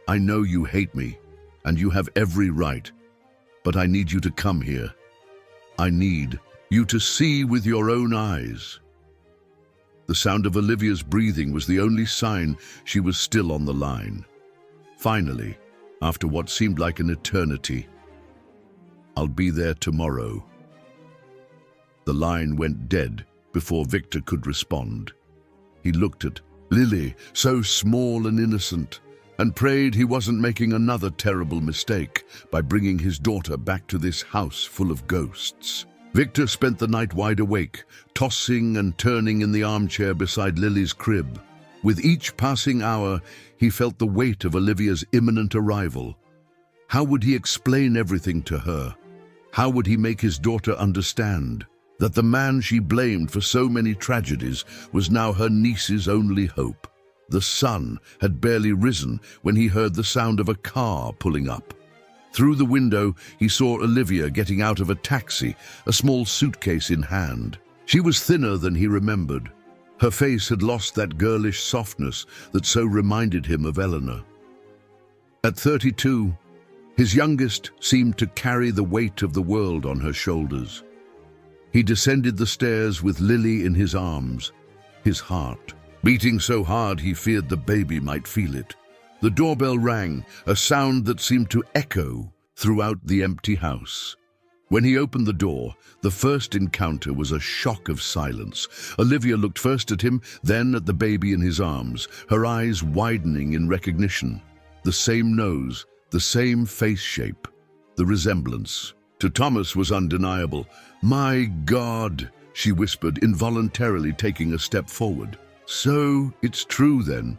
I know you hate me, and you have every right. But I need you to come here. I need you to see with your own eyes." The sound of Olivia's breathing was the only sign she was still on the line. Finally, after what seemed like an eternity, "I'll be there tomorrow." The line went dead before Victor could respond. He looked at Lily, so small and innocent, and prayed he wasn't making another terrible mistake by bringing his daughter back to this house full of ghosts. Victor spent the night wide awake, tossing and turning in the armchair beside Lily's crib. With each passing hour, he felt the weight of Olivia's imminent arrival. How would he explain everything to her? How would he make his daughter understand that the man she blamed for so many tragedies was now her niece's only hope? The sun had barely risen when he heard the sound of a car pulling up. Through the window, he saw Olivia getting out of a taxi, a small suitcase in hand. She was thinner than he remembered. Her face had lost that girlish softness that so reminded him of Eleanor. At 32, his youngest seemed to carry the weight of the world on her shoulders. He descended the stairs with Lily in his arms, his heart beating so hard he feared the baby might feel it. The doorbell rang, a sound that seemed to echo throughout the empty house. When he opened the door, the first encounter was a shock of silence. Olivia looked first at him, then at the baby in his arms, her eyes widening in recognition. The same nose, the same face shape, the resemblance. To Thomas was undeniable. "My God," she whispered, involuntarily taking a step forward. "So it's true then."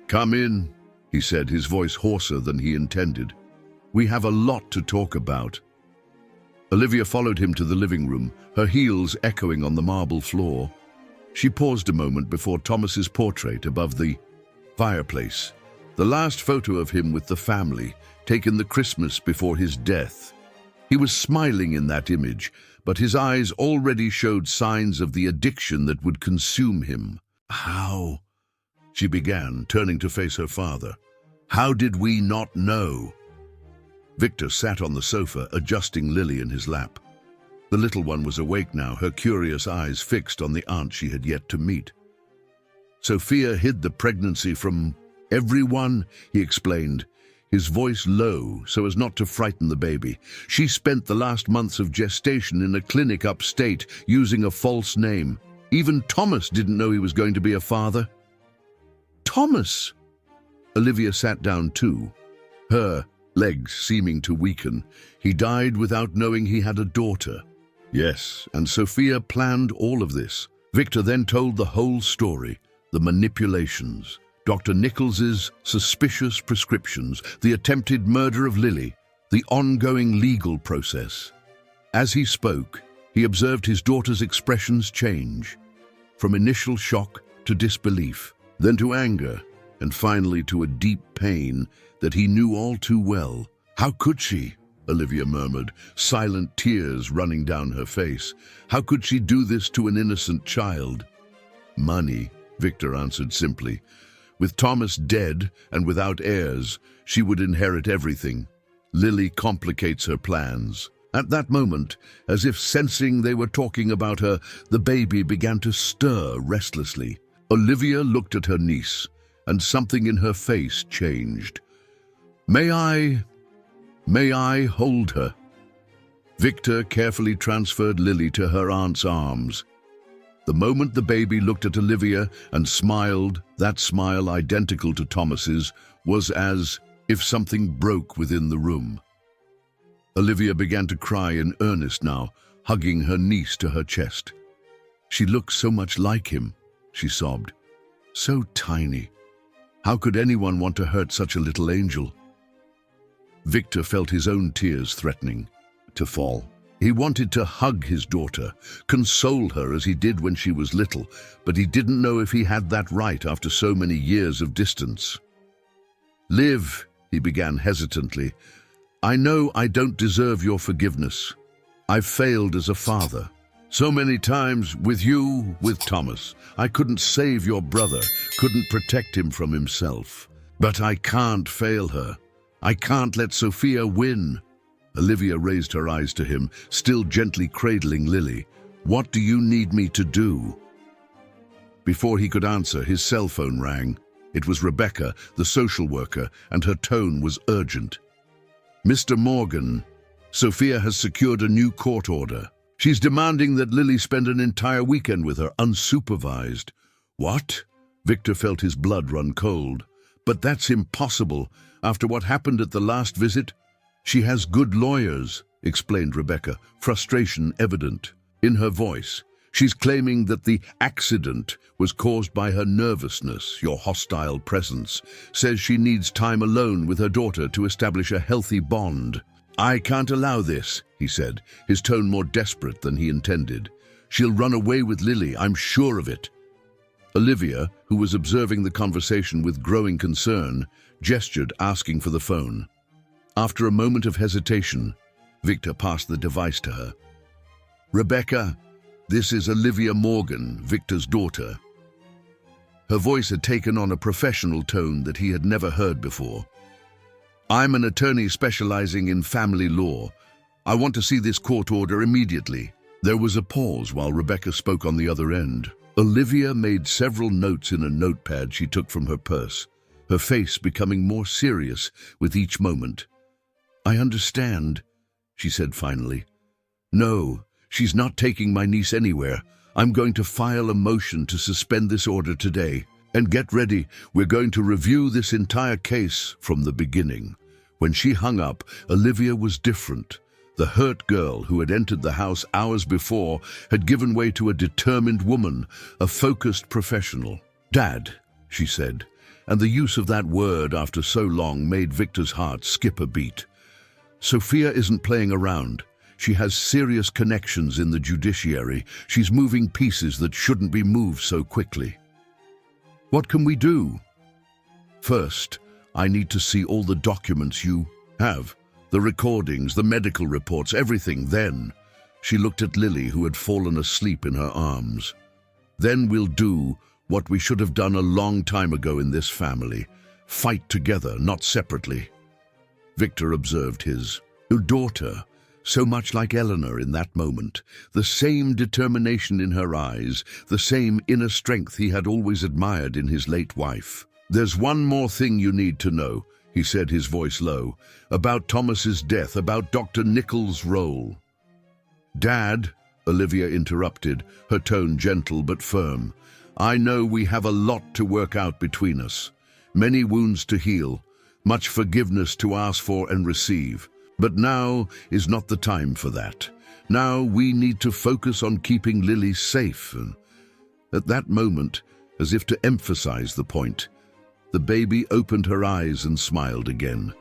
"Come in," he said, his voice hoarser than he intended. "We have a lot to talk about." Olivia followed him to the living room, her heels echoing on the marble floor. She paused a moment before Thomas's portrait above the fireplace. The last photo of him with the family, taken the Christmas before his death. He was smiling in that image, but his eyes already showed signs of the addiction that would consume him. "How?" she began, turning to face her father. "How did we not know?" Victor sat on the sofa, adjusting Lily in his lap. The little one was awake now, her curious eyes fixed on the aunt she had yet to meet. "Sophia hid the pregnancy from everyone," he explained, his voice low so as not to frighten the baby. "She spent the last months of gestation in a clinic upstate, using a false name. Even Thomas didn't know he was going to be a father." "Thomas!" Olivia sat down too, her legs seeming to weaken. "He died without knowing he had a daughter." "Yes, and Sophia planned all of this." Victor then told the whole story, the manipulations, Dr. Nichols's suspicious prescriptions, the attempted murder of Lily, the ongoing legal process. As he spoke, he observed his daughter's expressions change, from initial shock to disbelief, then to anger, and finally to a deep pain that he knew all too well. "How could she?" Olivia murmured, silent tears running down her face. "How could she do this to an innocent child?" "Money," Victor answered simply. "With Thomas dead and without heirs, she would inherit everything. Lily complicates her plans." At that moment, as if sensing they were talking about her, the baby began to stir restlessly. Olivia looked at her niece, and something in her face changed. May I hold her?" Victor carefully transferred Lily to her aunt's arms. The moment the baby looked at Olivia and smiled, that smile identical to Thomas's, was as if something broke within the room. Olivia began to cry in earnest now, hugging her niece to her chest. "She looks so much like him," she sobbed. "So tiny. How could anyone want to hurt such a little angel?" Victor felt his own tears threatening to fall. He wanted to hug his daughter, console her as he did when she was little, but he didn't know if he had that right after so many years of distance. "Liv," he began hesitantly, "I know I don't deserve your forgiveness. I've failed as a father. So many times with you, with Thomas. I couldn't save your brother, couldn't protect him from himself. But I can't fail her. I can't let Sophia win." Olivia raised her eyes to him, still gently cradling Lily. "What do you need me to do?" Before he could answer, his cell phone rang. It was Rebecca, the social worker, and her tone was urgent. "Mr. Morgan, Sophia has secured a new court order. She's demanding that Lily spend an entire weekend with her, unsupervised." "What?" Victor felt his blood run cold. "But that's impossible. After what happened at the last visit, she has good lawyers," explained Rebecca, frustration evident in her voice. "She's claiming that the accident was caused by her nervousness, your hostile presence. Says she needs time alone with her daughter to establish a healthy bond." "I can't allow this," he said, his tone more desperate than he intended. "She'll run away with Lily, I'm sure of it." Olivia, who was observing the conversation with growing concern, gestured, asking for the phone. After a moment of hesitation, Victor passed the device to her. "Rebecca, this is Olivia Morgan, Victor's daughter." Her voice had taken on a professional tone that he had never heard before. "I'm an attorney specializing in family law. I want to see this court order immediately." There was a pause while Rebecca spoke on the other end. Olivia made several notes in a notepad she took from her purse. her face becoming more serious with each moment. "I understand," she said finally. "No, she's not taking my niece anywhere. I'm going to file a motion to suspend this order today. And get ready, we're going to review this entire case from the beginning." When she hung up, Olivia was different. The hurt girl who had entered the house hours before had given way to a determined woman, a focused professional. "Dad," she said, and the use of that word after so long made Victor's heart skip a beat. "Sophia isn't playing around. She has serious connections in the judiciary. She's moving pieces that shouldn't be moved so quickly." "What can we do?" "First, I need to see all the documents you have. The recordings, the medical reports, everything. Then," she looked at Lily, who had fallen asleep in her arms, "then we'll do what we should have done a long time ago in this family. Fight together, not separately." Victor observed his daughter, so much like Eleanor in that moment, the same determination in her eyes, the same inner strength he had always admired in his late wife. "There's one more thing you need to know," he said, his voice low, "about Thomas's death, about Dr. Nichols' role." "Dad," Olivia interrupted, her tone gentle but firm, "I know we have a lot to work out between us. Many wounds to heal, much forgiveness to ask for and receive. But now is not the time for that. Now we need to focus on keeping Lily safe." And at that moment, as if to emphasize the point, the baby opened her eyes and smiled again.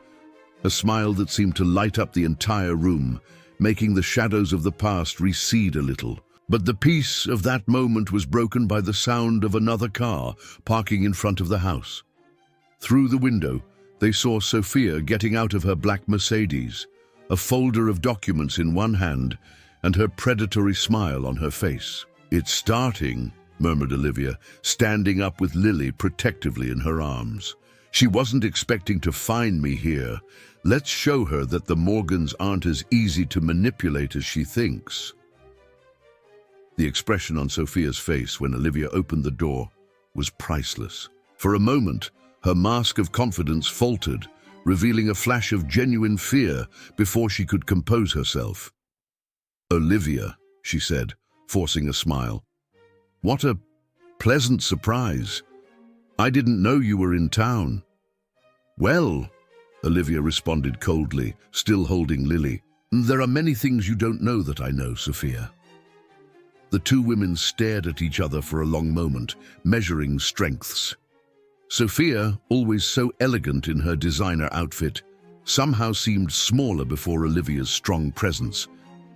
A smile that seemed to light up the entire room, making the shadows of the past recede a little. But the peace of that moment was broken by the sound of another car parking in front of the house. Through the window, they saw Sophia getting out of her black Mercedes, a folder of documents in one hand and her predatory smile on her face. "It's starting," murmured Olivia, standing up with Lily protectively in her arms. "She wasn't expecting to find me here. Let's show her that the Morgans aren't as easy to manipulate as she thinks." The expression on Sophia's face when Olivia opened the door was priceless. For a moment, her mask of confidence faltered, revealing a flash of genuine fear before she could compose herself. "Olivia," she said, forcing a smile. "What a pleasant surprise. I didn't know you were in town." "Well," Olivia responded coldly, still holding Lily, "there are many things you don't know that I know, Sophia." The two women stared at each other for a long moment, measuring strengths. Sophia, always so elegant in her designer outfit, somehow seemed smaller before Olivia's strong presence,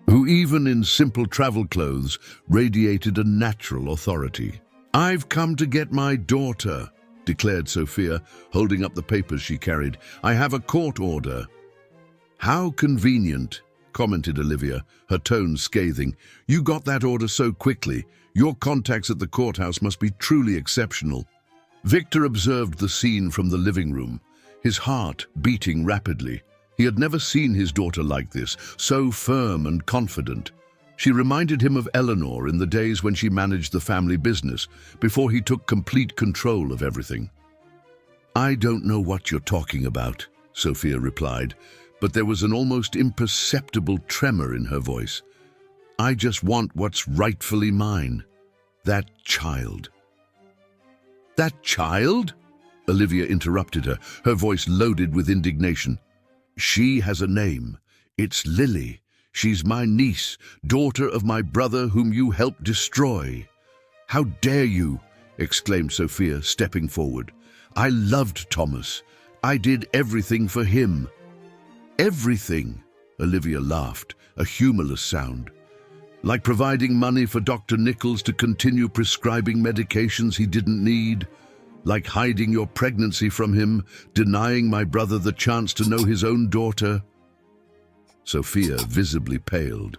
who even in simple travel clothes radiated a natural authority. "I've come to get my daughter," declared Sophia, holding up the papers she carried. "I have a court order." "How convenient," commented Olivia, her tone scathing. "You got that order so quickly. Your contacts at the courthouse must be truly exceptional." Victor observed the scene from the living room, his heart beating rapidly. He had never seen his daughter like this, so firm and confident. She reminded him of Eleanor in the days when she managed the family business, before he took complete control of everything. "I don't know what you're talking about," Sophia replied, but there was an almost imperceptible tremor in her voice. "I just want what's rightfully mine. That child." "That child?" Olivia interrupted her, her voice loaded with indignation. "She has a name. It's Lily. She's my niece, daughter of my brother whom you helped destroy." "How dare you!" exclaimed Sophia, stepping forward. "I loved Thomas. I did everything for him." "Everything?" Olivia laughed, a humorless sound. "Like providing money for Dr. Nichols to continue prescribing medications he didn't need? Like hiding your pregnancy from him, denying my brother the chance to know his own daughter?" Sophia visibly paled.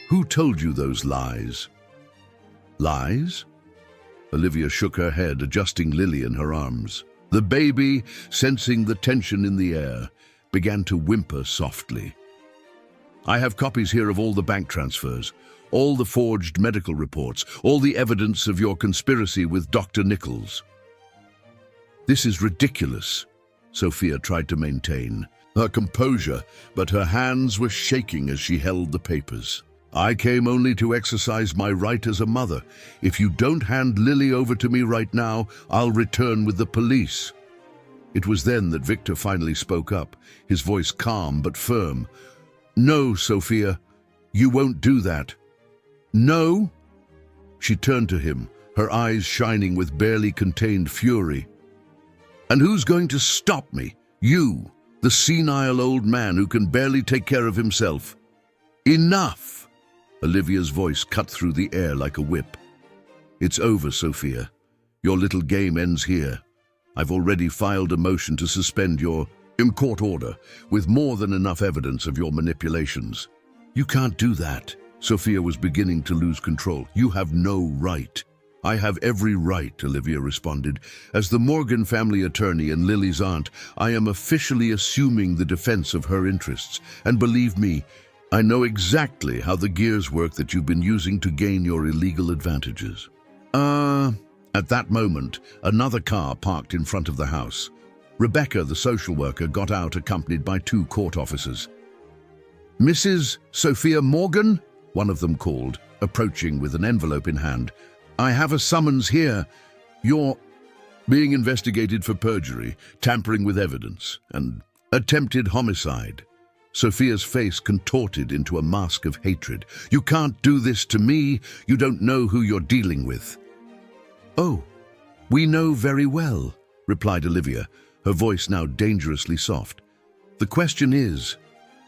Who told you those lies?" "Lies?" Olivia shook her head, adjusting Lily in her arms. The baby, sensing the tension in the air, began to whimper softly. "I have copies here of all the bank transfers, all the forged medical reports, all the evidence of your conspiracy with Dr. Nichols." This is ridiculous, Sophia tried to maintain her composure, but her hands were shaking as she held the papers. I came only to exercise my right as a mother. If you don't hand Lily over to me right now, I'll return with the police. It was then that Victor finally spoke up, his voice calm but firm. No, Sophia, you won't do that. No? She turned to him, her eyes shining with barely contained fury. And who's going to stop me? You, the senile old man who can barely take care of himself. Enough! Olivia's voice cut through the air like a whip. It's over, Sophia. Your little game ends here. I've already filed a motion to suspend your in-court order with more than enough evidence of your manipulations. You can't do that. Sophia was beginning to lose control. You have no right. I have every right, Olivia responded. As the Morgan family attorney and Lily's aunt, I am officially assuming the defense of her interests. And believe me, I know exactly how the gears work that you've been using to gain your illegal advantages. At that moment, another car parked in front of the house. Rebecca, the social worker, got out accompanied by 2 court officers. Mrs. Sophia Morgan? One of them called, approaching with an envelope in hand. I have a summons here. You're being investigated for perjury, tampering with evidence, and attempted homicide. Sophia's face contorted into a mask of hatred. You can't do this to me. You don't know who you're dealing with. Oh, we know very well, replied Olivia, her voice now dangerously soft. The question is,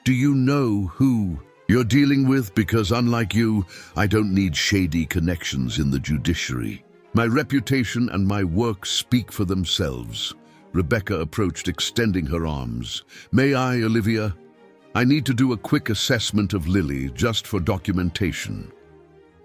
do you know who you're dealing with? Because unlike you, I don't need shady connections in the judiciary. My reputation and my work speak for themselves. Rebecca approached, extending her arms. May I, Olivia? I need to do a quick assessment of Lily, just for documentation.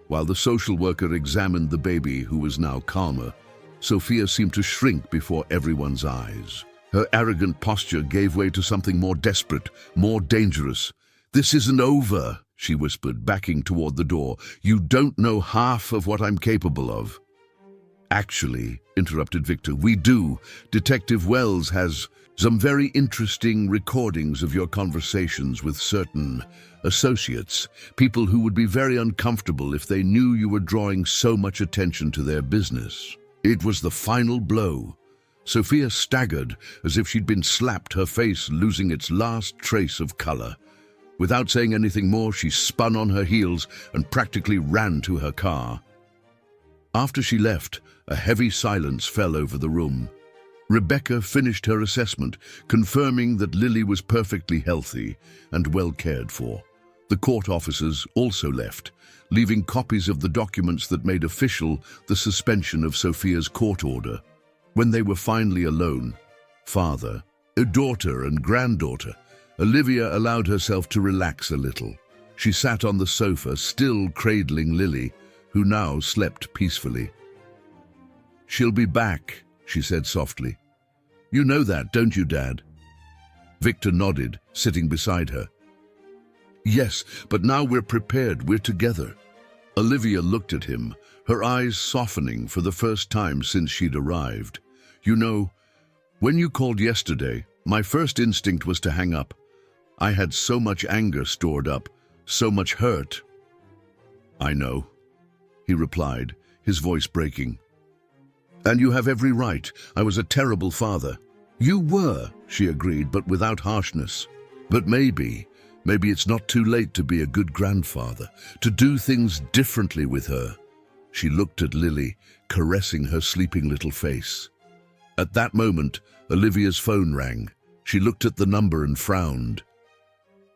While the social worker examined the baby, who was now calmer, Sophia seemed to shrink before everyone's eyes. Her arrogant posture gave way to something more desperate, more dangerous. This isn't over, she whispered, backing toward the door. You don't know half of what I'm capable of. Actually, interrupted Victor, we do. Detective Wells has some very interesting recordings of your conversations with certain associates, people who would be very uncomfortable if they knew you were drawing so much attention to their business. It was the final blow. Sophia staggered as if she'd been slapped, her face losing its last trace of color. Without saying anything more, she spun on her heels and practically ran to her car. After she left, a heavy silence fell over the room. Rebecca finished her assessment, confirming that Lily was perfectly healthy and well cared for. The court officers also left, leaving copies of the documents that made official the suspension of Sophia's court order. When they were finally alone, father, a daughter and granddaughter, Olivia allowed herself to relax a little. She sat on the sofa, still cradling Lily, who now slept peacefully. She'll be back, she said softly. You know that, don't you, Dad? Victor nodded, sitting beside her. Yes, but now we're prepared, we're together. Olivia looked at him, her eyes softening for the first time since she'd arrived. You know, when you called yesterday, my first instinct was to hang up. I had so much anger stored up, so much hurt. I know, he replied, his voice breaking. And you have every right. I was a terrible father. You were, she agreed, but without harshness. But maybe it's not too late to be a good grandfather, to do things differently with her. She looked at Lily, caressing her sleeping little face. At that moment, Olivia's phone rang. She looked at the number and frowned.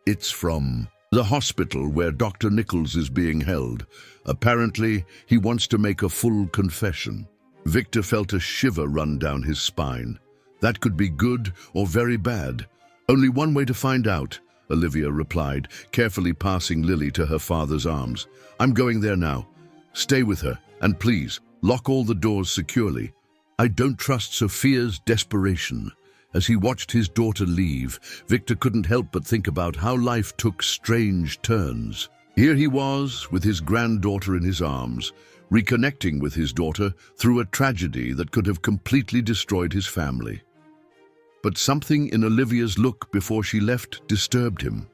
It's from the hospital where Dr. Nichols is being held. Apparently, he wants to make a full confession. Victor felt a shiver run down his spine. That could be good or very bad. Only one way to find out, Olivia replied, carefully passing Lily to her father's arms. I'm going there now. Stay with her, and please, lock all the doors securely. I don't trust Sophia's desperation. As he watched his daughter leave, Victor couldn't help but think about how life took strange turns. Here he was, with his granddaughter in his arms, reconnecting with his daughter through a tragedy that could have completely destroyed his family. But something in Olivia's look before she left disturbed him.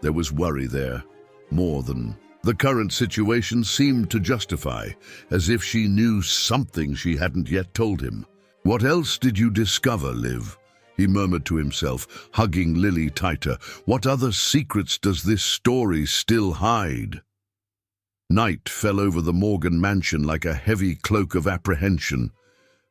There was worry there, more than the current situation seemed to justify, as if she knew something she hadn't yet told him. "What else did you discover, Liv?" he murmured to himself, hugging Lily tighter. "What other secrets does this story still hide?" Night fell over the Morgan mansion like a heavy cloak of apprehension.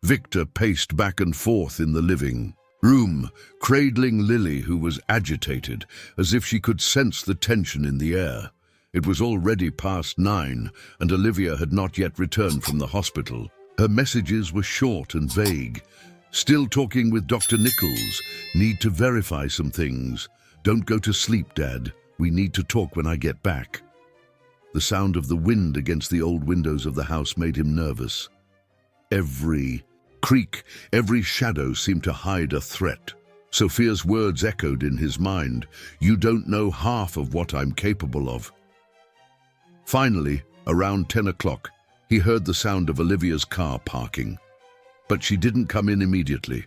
Victor paced back and forth in the living room, cradling Lily, who was agitated, as if she could sense the tension in the air. It was already past 9, and Olivia had not yet returned from the hospital. Her messages were short and vague. "Still talking with Dr. Nichols. Need to verify some things. Don't go to sleep, Dad. We need to talk when I get back." The sound of the wind against the old windows of the house made him nervous. Every creak, every shadow seemed to hide a threat. Sophia's words echoed in his mind. "You don't know half of what I'm capable of." Finally, around 10 o'clock, he heard the sound of Olivia's car parking. But she didn't come in immediately.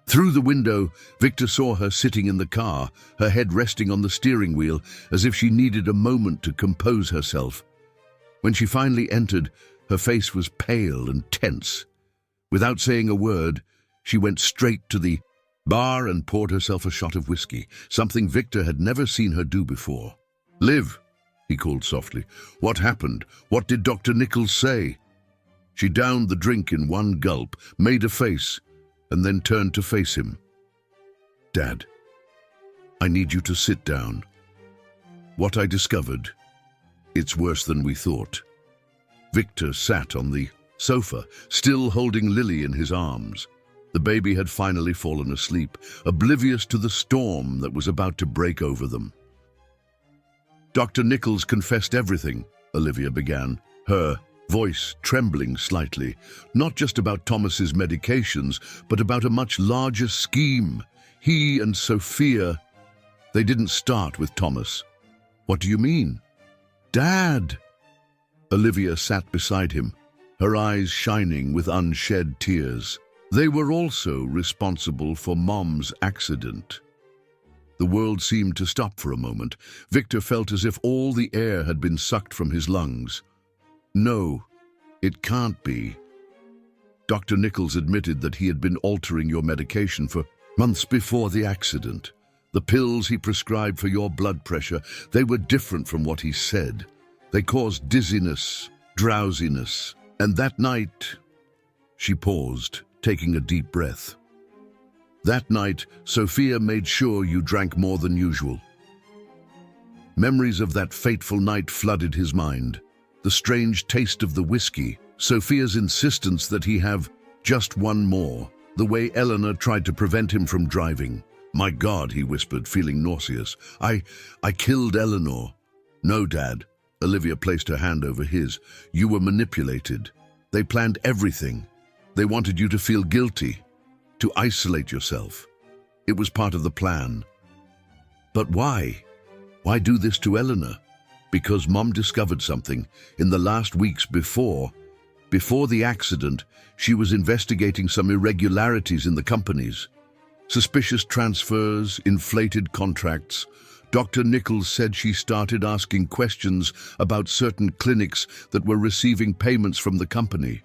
Through the window, Victor saw her sitting in the car, her head resting on the steering wheel, as if she needed a moment to compose herself. When she finally entered, her face was pale and tense. Without saying a word, she went straight to the bar and poured herself a shot of whiskey, something Victor had never seen her do before. "Liv," he called softly. "What happened? What did Dr. Nichols say?" She downed the drink in one gulp, made a face, and then turned to face him. "Dad, I need you to sit down. What I discovered, it's worse than we thought." Victor sat on the sofa, still holding Lily in his arms. The baby had finally fallen asleep, oblivious to the storm that was about to break over them. "Dr. Nichols confessed everything," Olivia began, her voice trembling slightly, "not just about Thomas's medications, but about a much larger scheme. He and Sophia, they didn't start with Thomas." "What do you mean?" "Dad!" Olivia sat beside him, her eyes shining with unshed tears. "They were also responsible for Mom's accident." The world seemed to stop for a moment. Victor felt as if all the air had been sucked from his lungs. "No, it can't be. Dr. Nichols admitted that he had been altering your medication for months before the accident. The pills he prescribed for your blood pressure, they were different from what he said. They caused dizziness, drowsiness, and that night..." She paused, taking a deep breath. "That night, Sophia made sure you drank more than usual." Memories of that fateful night flooded his mind. The strange taste of the whiskey, Sophia's insistence that he have just one more, the way Eleanor tried to prevent him from driving. "My God," he whispered, feeling nauseous. I killed Eleanor." "No, Dad." Olivia placed her hand over his. "You were manipulated. They planned everything. They wanted you to feel guilty, to isolate yourself. It was part of the plan." "But why? Why do this to Eleanor?" "Because Mom discovered something. In the last weeks before the accident, she was investigating some irregularities in the companies. Suspicious transfers, inflated contracts. Dr. Nichols said she started asking questions about certain clinics that were receiving payments from the company."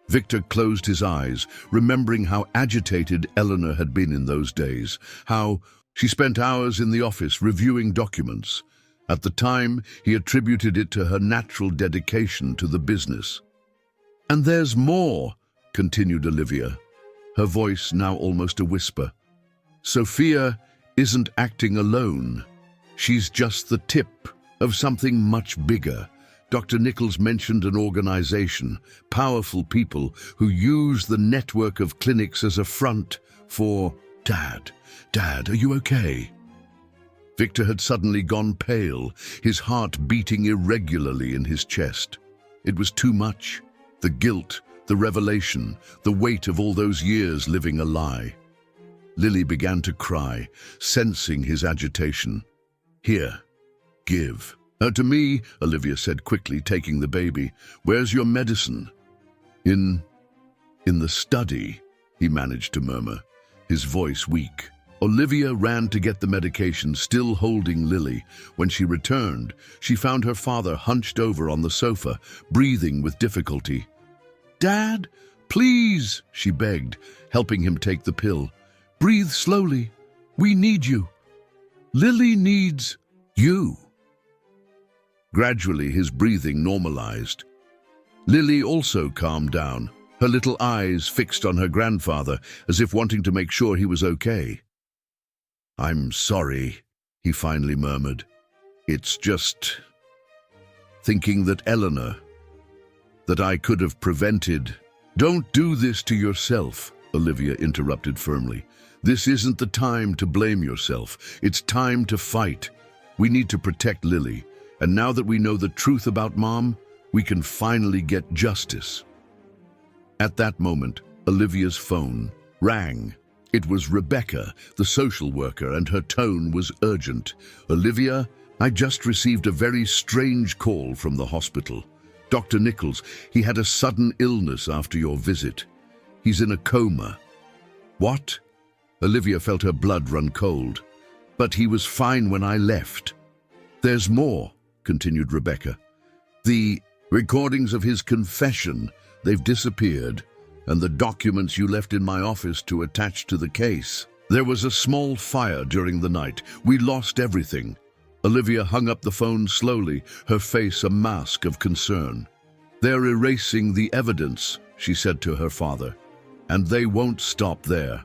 Victor closed his eyes, remembering how agitated Eleanor had been in those days, how she spent hours in the office reviewing documents. At the time, he attributed it to her natural dedication to the business. "And there's more," continued Olivia, her voice now almost a whisper. "Sophia isn't acting alone. She's just the tip of something much bigger. Dr. Nichols mentioned an organization, powerful people who use the network of clinics as a front for..." Dad, are you okay?" Victor had suddenly gone pale, his heart beating irregularly in his chest. It was too much. The guilt, the revelation, the weight of all those years living a lie. Lily began to cry, sensing his agitation. "Here, give." To me, Olivia said quickly, taking the baby. Where's your medicine? In the study, he managed to murmur, his voice weak. Olivia ran to get the medication, still holding Lily. When she returned, she found her father hunched over on the sofa, breathing with difficulty. "Dad, please," she begged, helping him take the pill. "Breathe slowly. We need you. Lily needs you." Gradually, his breathing normalized. Lily also calmed down, her little eyes fixed on her grandfather, as if wanting to make sure he was okay. "I'm sorry," he finally murmured. "It's just thinking that that I could have prevented." "Don't do this to yourself," Olivia interrupted firmly. "This isn't the time to blame yourself. It's time to fight. We need to protect Lily. And now that we know the truth about Mom, we can finally get justice." At that moment, Olivia's phone rang. It was Rebecca, the social worker, and her tone was urgent. "Olivia, I just received a very strange call from the hospital. Dr. Nichols, he had a sudden illness after your visit. He's in a coma." "What?" Olivia felt her blood run cold. "But he was fine when I left." "There's more," continued Rebecca. "The recordings of his confession, they've disappeared, and the documents you left in my office to attach to the case. There was a small fire during the night. We lost everything." Olivia hung up the phone slowly, her face a mask of concern. "They're erasing the evidence," she said to her father, "and they won't stop there."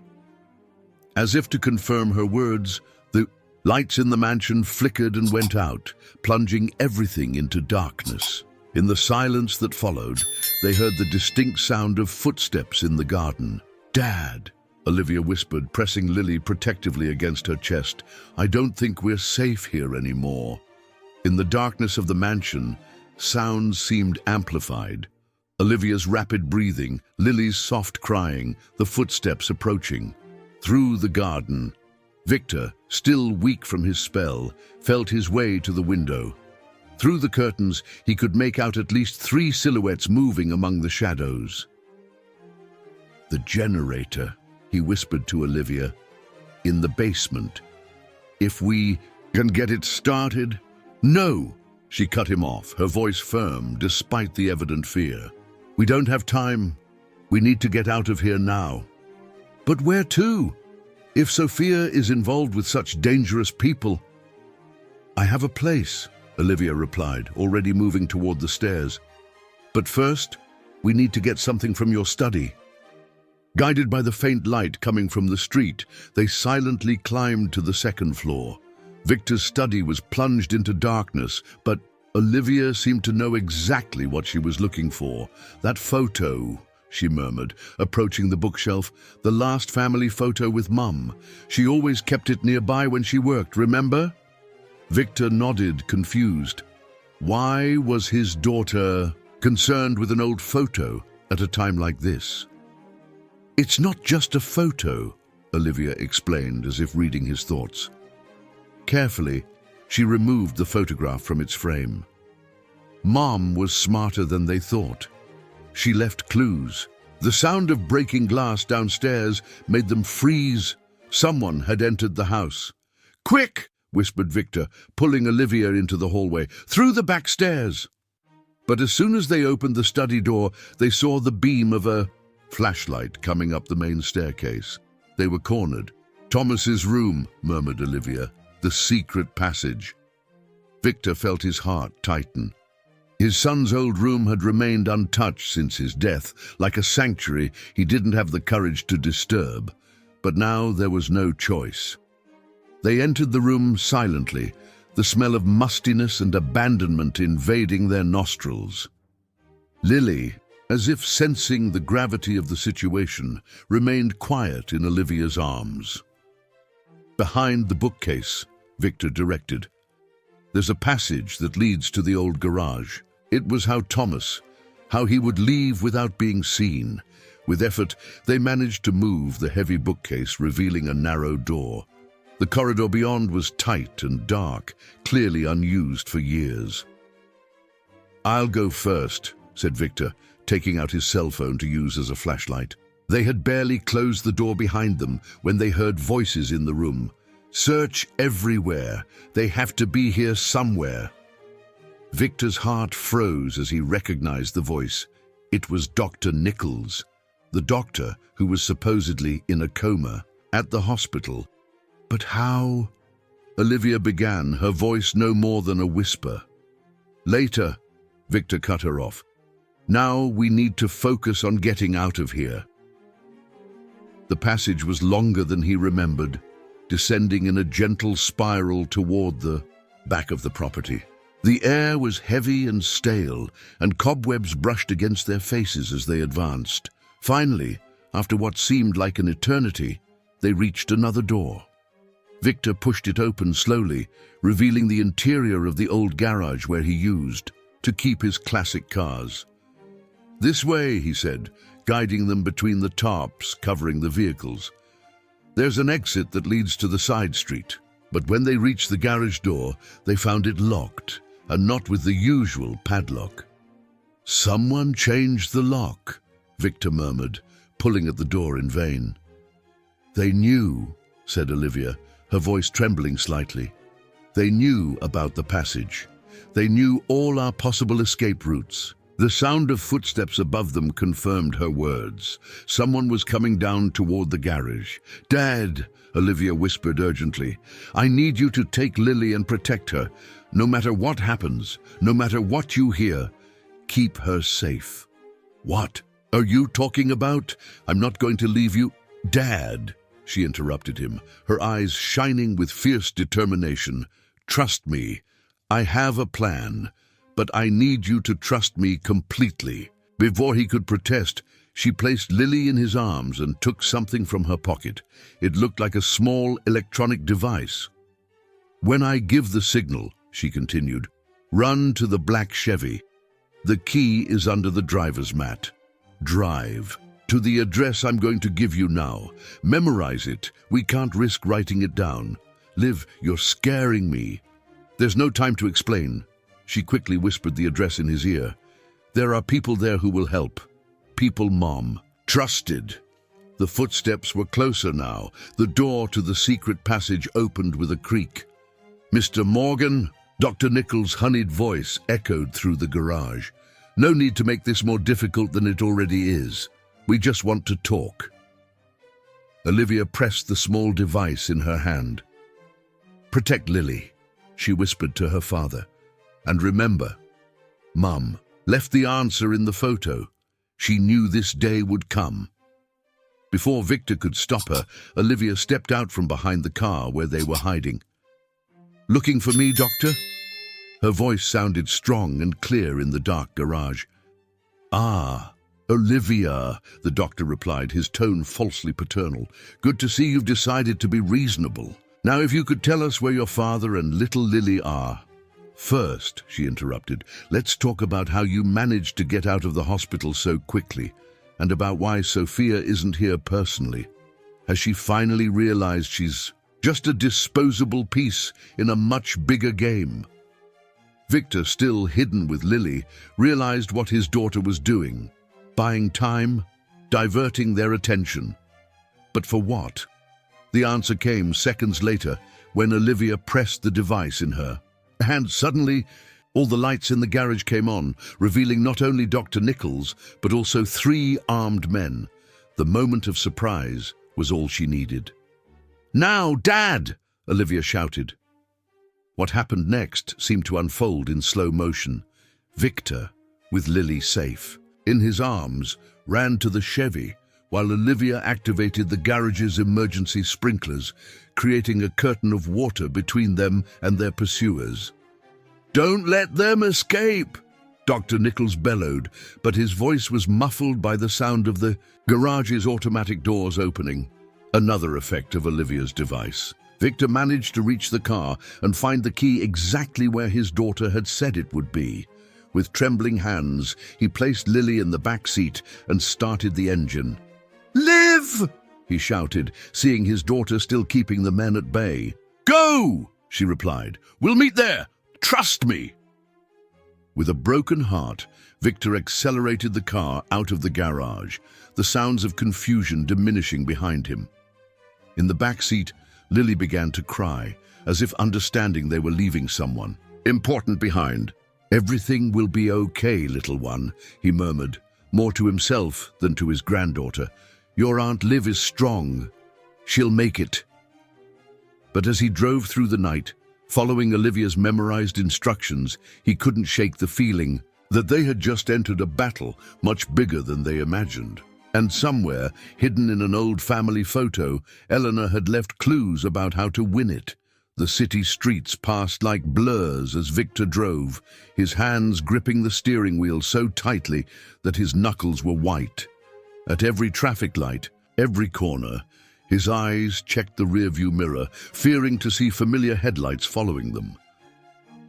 As if to confirm her words, the lights in the mansion flickered and went out, plunging everything into darkness. In the silence that followed, they heard the distinct sound of footsteps in the garden. "Dad," Olivia whispered, pressing Lily protectively against her chest, "I don't think we're safe here anymore." In the darkness of the mansion, sounds seemed amplified. Olivia's rapid breathing, Lily's soft crying, the footsteps approaching. Through the garden, Victor, still weak from his spell, felt his way to the window. Through the curtains, he could make out at least 3 silhouettes moving among the shadows. "The generator," he whispered to Olivia, "in the basement. If we can get it started." "No!" She cut him off, her voice firm despite the evident fear. "We don't have time. We need to get out of here now." "But where to? If Sophia is involved with such dangerous people..." "I have a place," Olivia replied, already moving toward the stairs. "But first, we need to get something from your study." Guided by the faint light coming from the street, they silently climbed to the 2nd floor. Victor's study was plunged into darkness, but Olivia seemed to know exactly what she was looking for. "That photo," she murmured, approaching the bookshelf, "the last family photo with Mum. She always kept it nearby when she worked, remember?" Victor nodded, confused. Why was his daughter concerned with an old photo at a time like this? "It's not just a photo," Olivia explained, as if reading his thoughts. Carefully, she removed the photograph from its frame. Mom was smarter than they thought. She left clues. The sound of breaking glass downstairs made them freeze. Someone had entered the house. "Quick!" whispered Victor, pulling Olivia into the hallway. "Through the back stairs!" But as soon as they opened the study door, they saw the beam of a flashlight coming up the main staircase. They were cornered. "Thomas's room," murmured Olivia. "The secret passage." Victor felt his heart tighten. His son's old room had remained untouched since his death, like a sanctuary he didn't have the courage to disturb. But now there was no choice. They entered the room silently, the smell of mustiness and abandonment invading their nostrils. Lily, as if sensing the gravity of the situation, remained quiet in Olivia's arms. "Behind the bookcase," Victor directed. "There's a passage that leads to the old garage." It was how he would leave without being seen. With effort, they managed to move the heavy bookcase, revealing a narrow door. The corridor beyond was tight and dark, clearly unused for years. "I'll go first," said Victor, taking out his cell phone to use as a flashlight. They had barely closed the door behind them when they heard voices in the room. "Search everywhere. They have to be here somewhere." Victor's heart froze as he recognized the voice. It was Dr. Nichols, the doctor who was supposedly in a coma at the hospital. But how? Olivia began, her voice no more than a whisper. "Later," Victor cut her off. "Now we need to focus on getting out of here." The passage was longer than he remembered, descending in a gentle spiral toward the back of the property. The air was heavy and stale, and cobwebs brushed against their faces as they advanced. Finally, after what seemed like an eternity, they reached another door. Victor pushed it open slowly, revealing the interior of the old garage where he used to keep his classic cars. "This way," he said, guiding them between the tarps covering the vehicles. "There's an exit that leads to the side street." But when they reached the garage door, they found it locked, and not with the usual padlock. "Someone changed the lock," Victor murmured, pulling at the door in vain. "They knew," said Olivia, her voice trembling slightly. "They knew about the passage. They knew all our possible escape routes." The sound of footsteps above them confirmed her words. Someone was coming down toward the garage. "Dad," Olivia whispered urgently, "I need you to take Lily and protect her. No matter what happens, no matter what you hear, keep her safe." "What are you talking about? I'm not going to leave you." "Dad," she interrupted him, her eyes shining with fierce determination. "Trust me. I have a plan, but I need you to trust me completely." Before he could protest, she placed Lily in his arms and took something from her pocket. It looked like a small electronic device. "When I give the signal," she continued, "run to the black Chevy. The key is under the driver's mat. Drive to the address I'm going to give you now. Memorize it. We can't risk writing it down. Liv, you're scaring me." "There's no time to explain." She quickly whispered the address in his ear. "There are people there who will help. People Mom trusted." The footsteps were closer now. The door to the secret passage opened with a creak. "Mr. Morgan?" Dr. Nichols' honeyed voice echoed through the garage. "No need to make this more difficult than it already is. We just want to talk." Olivia pressed the small device in her hand. "Protect Lily," she whispered to her father. "And remember, Mum left the answer in the photo. She knew this day would come." Before Victor could stop her, Olivia stepped out from behind the car where they were hiding. "Looking for me, Doctor?" Her voice sounded strong and clear in the dark garage. "Ah, Olivia," the doctor replied, his tone falsely paternal. "Good to see you've decided to be reasonable. Now if you could tell us where your father and little Lily are." "First," she interrupted, "let's talk about how you managed to get out of the hospital so quickly, and about why Sophia isn't here personally. Has she finally realized she's just a disposable piece in a much bigger game?" Victor, still hidden with Lily, realized what his daughter was doing. Buying time, diverting their attention. But for what? The answer came seconds later when Olivia pressed the device in her. And suddenly, all the lights in the garage came on, revealing not only Dr. Nichols, but also 3 armed men. The moment of surprise was all she needed. "Now, Dad!" Olivia shouted. What happened next seemed to unfold in slow motion. Victor, with Lily safe in his arms, ran to the Chevy, while Olivia activated the garage's emergency sprinklers, creating a curtain of water between them and their pursuers. "Don't let them escape!" Dr. Nichols bellowed, but his voice was muffled by the sound of the garage's automatic doors opening. Another effect of Olivia's device. Victor managed to reach the car and find the key exactly where his daughter had said it would be. With trembling hands, he placed Lily in the back seat and started the engine. "Liv!" he shouted, seeing his daughter still keeping the men at bay. "Go!" she replied. "We'll meet there. Trust me." With a broken heart, Victor accelerated the car out of the garage, the sounds of confusion diminishing behind him. In the back seat, Lily began to cry, as if understanding they were leaving someone important behind. "Everything will be okay, little one," he murmured, more to himself than to his granddaughter. "Your Aunt Liv is strong. She'll make it." But as he drove through the night, following Olivia's memorized instructions, he couldn't shake the feeling that they had just entered a battle much bigger than they imagined. And somewhere, hidden in an old family photo, Eleanor had left clues about how to win it. The city streets passed like blurs as Victor drove, his hands gripping the steering wheel so tightly that his knuckles were white. At every traffic light, every corner, his eyes checked the rearview mirror, fearing to see familiar headlights following them.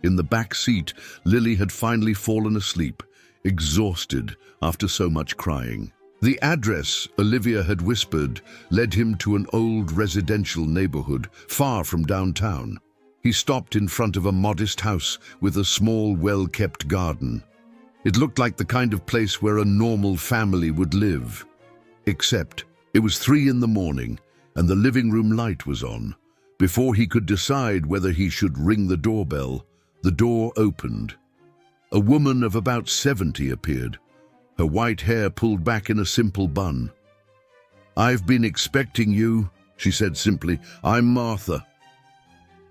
In the back seat, Lily had finally fallen asleep, exhausted after so much crying. The address Olivia had whispered led him to an old residential neighborhood far from downtown. He stopped in front of a modest house with a small, well-kept garden. It looked like the kind of place where a normal family would live. Except it was 3 in the morning and the living room light was on. Before he could decide whether he should ring the doorbell, the door opened. A woman of about 70 appeared, her white hair pulled back in a simple bun. "I've been expecting you," she said simply. "I'm Martha."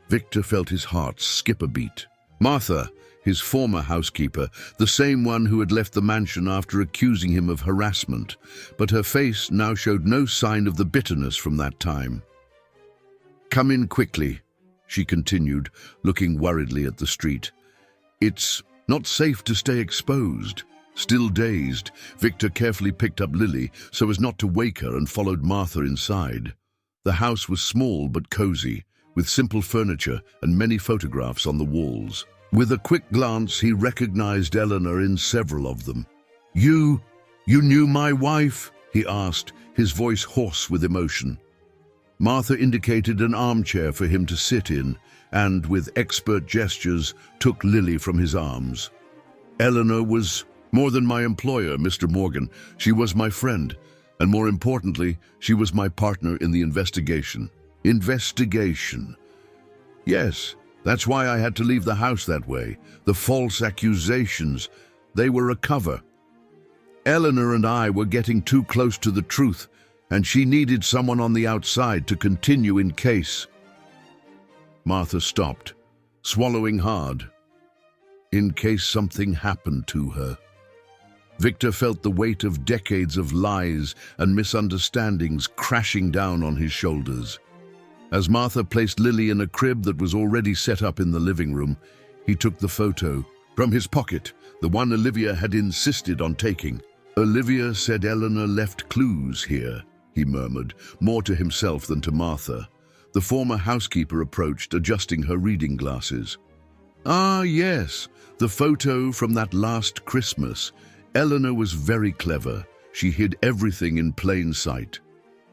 Victor felt his heart skip a beat. Martha, his former housekeeper, the same one who had left the mansion after accusing him of harassment, but her face now showed no sign of the bitterness from that time. "Come in quickly," she continued, looking worriedly at the street. "It's not safe to stay exposed." Still dazed, Victor carefully picked up Lily so as not to wake her and followed Martha inside. The house was small but cozy, with simple furniture and many photographs on the walls. With a quick glance, he recognized Eleanor in several of them. You knew my wife?" he asked, his voice hoarse with emotion. Martha indicated an armchair for him to sit in and, with expert gestures, took Lily from his arms. "Eleanor was more than my employer, Mr. Morgan. She was my friend, and more importantly, she was my partner in the investigation." Investigation. Yes, that's why I had to leave the house that way. The false accusations, they were a cover. Eleanor and I were getting too close to the truth, and she needed someone on the outside to continue in case. Martha stopped, swallowing hard. In case something happened to her. Victor felt the weight of decades of lies and misunderstandings crashing down on his shoulders. As Martha placed Lily in a crib that was already set up in the living room, he took the photo from his pocket, the one Olivia had insisted on taking. "Olivia said Eleanor left clues here," he murmured, more to himself than to Martha. The former housekeeper approached, adjusting her reading glasses. "Ah, yes, the photo from that last Christmas. Eleanor was very clever. She hid everything in plain sight."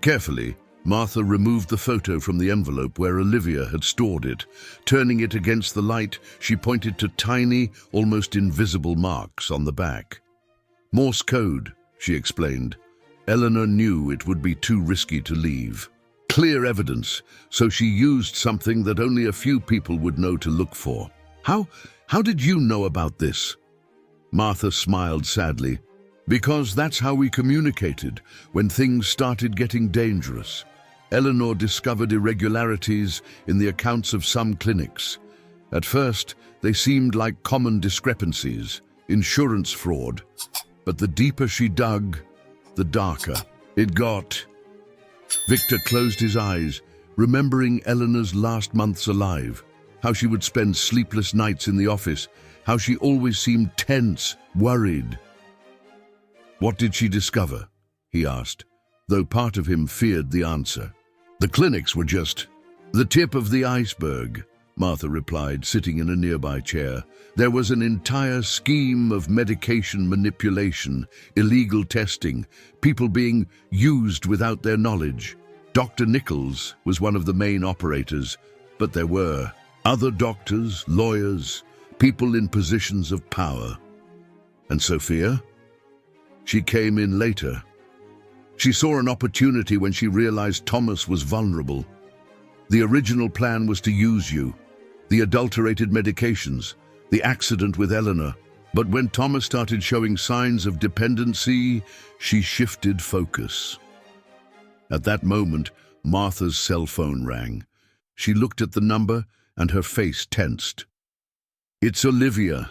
Carefully, Martha removed the photo from the envelope where Olivia had stored it. Turning it against the light, she pointed to tiny, almost invisible marks on the back. "Morse code," she explained. Eleanor knew it would be too risky to leave. Clear evidence, so she used something that only a few people would know to look for. How did you know about this?" Martha smiled sadly. "Because that's how we communicated when things started getting dangerous. Eleanor discovered irregularities in the accounts of some clinics. At first, they seemed like common discrepancies, insurance fraud. But the deeper she dug, the darker it got." Victor closed his eyes, remembering Eleanor's last months alive, how she would spend sleepless nights in the office, how she always seemed tense, worried. "What did she discover?" he asked, though part of him feared the answer. "The clinics were just the tip of the iceberg," Martha replied, sitting in a nearby chair. "There was an entire scheme of medication manipulation, illegal testing, people being used without their knowledge. Dr. Nichols was one of the main operators, but there were other doctors, lawyers, people in positions of power. And Sophia? She came in later. She saw an opportunity when she realized Thomas was vulnerable. The original plan was to use you, the adulterated medications, the accident with Eleanor. But when Thomas started showing signs of dependency, she shifted focus. At that moment, Martha's cell phone rang. She looked at the number and her face tensed. "It's Olivia,"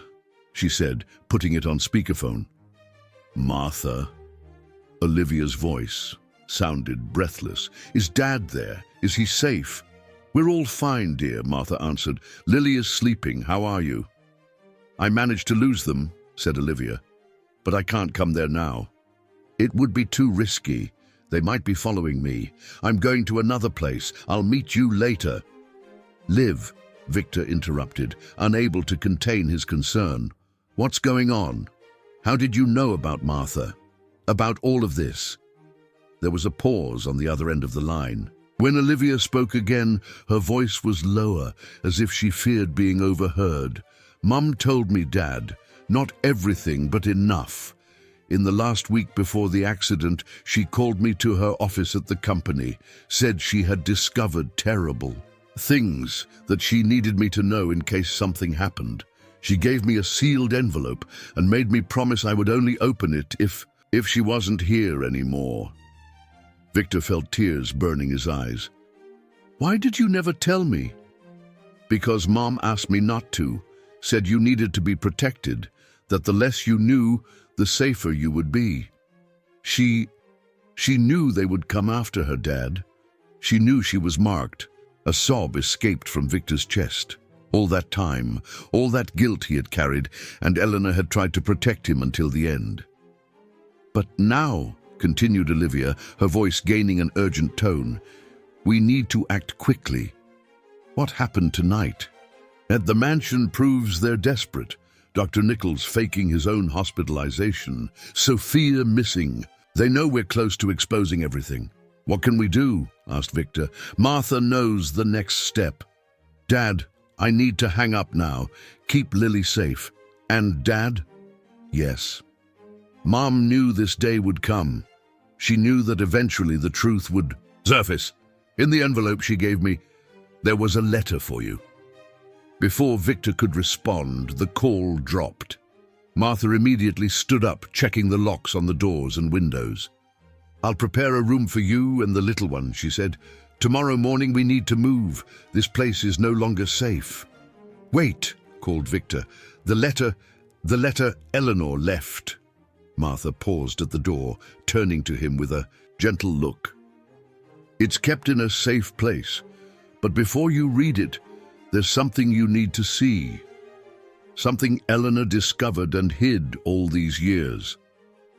she said, putting it on speakerphone. "Martha?" Olivia's voice sounded breathless. "Is Dad there? Is he safe?" "We're all fine, dear," Martha answered. "Lily is sleeping. How are you?" "I managed to lose them," said Olivia, "but I can't come there now. It would be too risky. They might be following me. I'm going to another place. I'll meet you later." "Liv," Victor interrupted, unable to contain his concern. "What's going on? How did you know about Martha? About all of this?" There was a pause on the other end of the line. When Olivia spoke again, her voice was lower, as if she feared being overheard. "Mum told me, Dad, not everything, but enough. In the last week before the accident, she called me to her office at the company, said she had discovered terrible things that she needed me to know in case something happened. She gave me a sealed envelope and made me promise I would only open it if she wasn't here anymore." Victor felt tears burning his eyes. "Why did you never tell me?" "Because Mom asked me not to, said you needed to be protected, that the less you knew, the safer you would be. She knew they would come after her, Dad. She knew she was marked." A sob escaped from Victor's chest. All that time, all that guilt he had carried, and Eleanor had tried to protect him until the end. "But now," continued Olivia, her voice gaining an urgent tone, "we need to act quickly. What happened tonight? At the mansion proves they're desperate. Dr. Nichols faking his own hospitalization. Sophia missing. They know we're close to exposing everything. What can we do?" asked Victor. "Martha knows the next step. Dad, I need to hang up now. Keep Lily safe. And Dad?" "Yes." "Mom knew this day would come. She knew that eventually the truth would surface. In the envelope she gave me, there was a letter for you." Before Victor could respond, the call dropped. Martha immediately stood up, checking the locks on the doors and windows. "I'll prepare a room for you and the little one," she said. "Tomorrow morning we need to move. This place is no longer safe." "Wait," called Victor. The letter Eleanor left." Martha paused at the door, turning to him with a gentle look. "It's kept in a safe place, but before you read it, there's something you need to see. Something Eleanor discovered and hid all these years.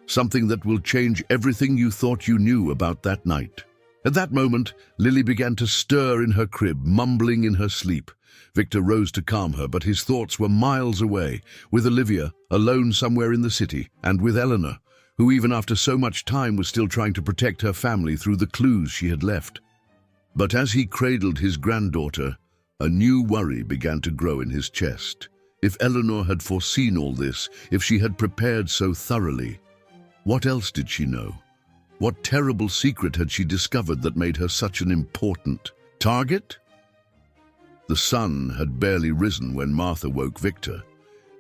Something that will change everything you thought you knew about that night." At that moment, Lily began to stir in her crib, mumbling in her sleep. Victor rose to calm her, but his thoughts were miles away, with Olivia, alone somewhere in the city, and with Eleanor, who even after so much time was still trying to protect her family through the clues she had left. But as he cradled his granddaughter, a new worry began to grow in his chest. If Eleanor had foreseen all this, if she had prepared so thoroughly, what else did she know? What terrible secret had she discovered that made her such an important target? The sun had barely risen when Martha woke Victor.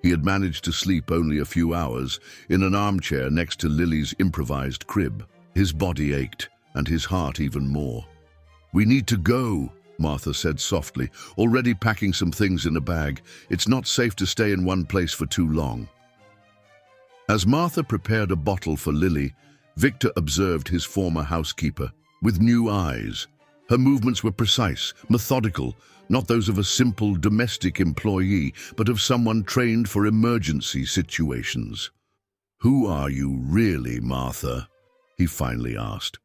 He had managed to sleep only a few hours in an armchair next to Lily's improvised crib. His body ached, and his heart even more. "We need to go," Martha said softly, already packing some things in a bag. "It's not safe to stay in one place for too long." As Martha prepared a bottle for Lily, Victor observed his former housekeeper with new eyes. Her movements were precise, methodical, not those of a simple domestic employee, but of someone trained for emergency situations. "Who are you really, Martha?" he finally asked.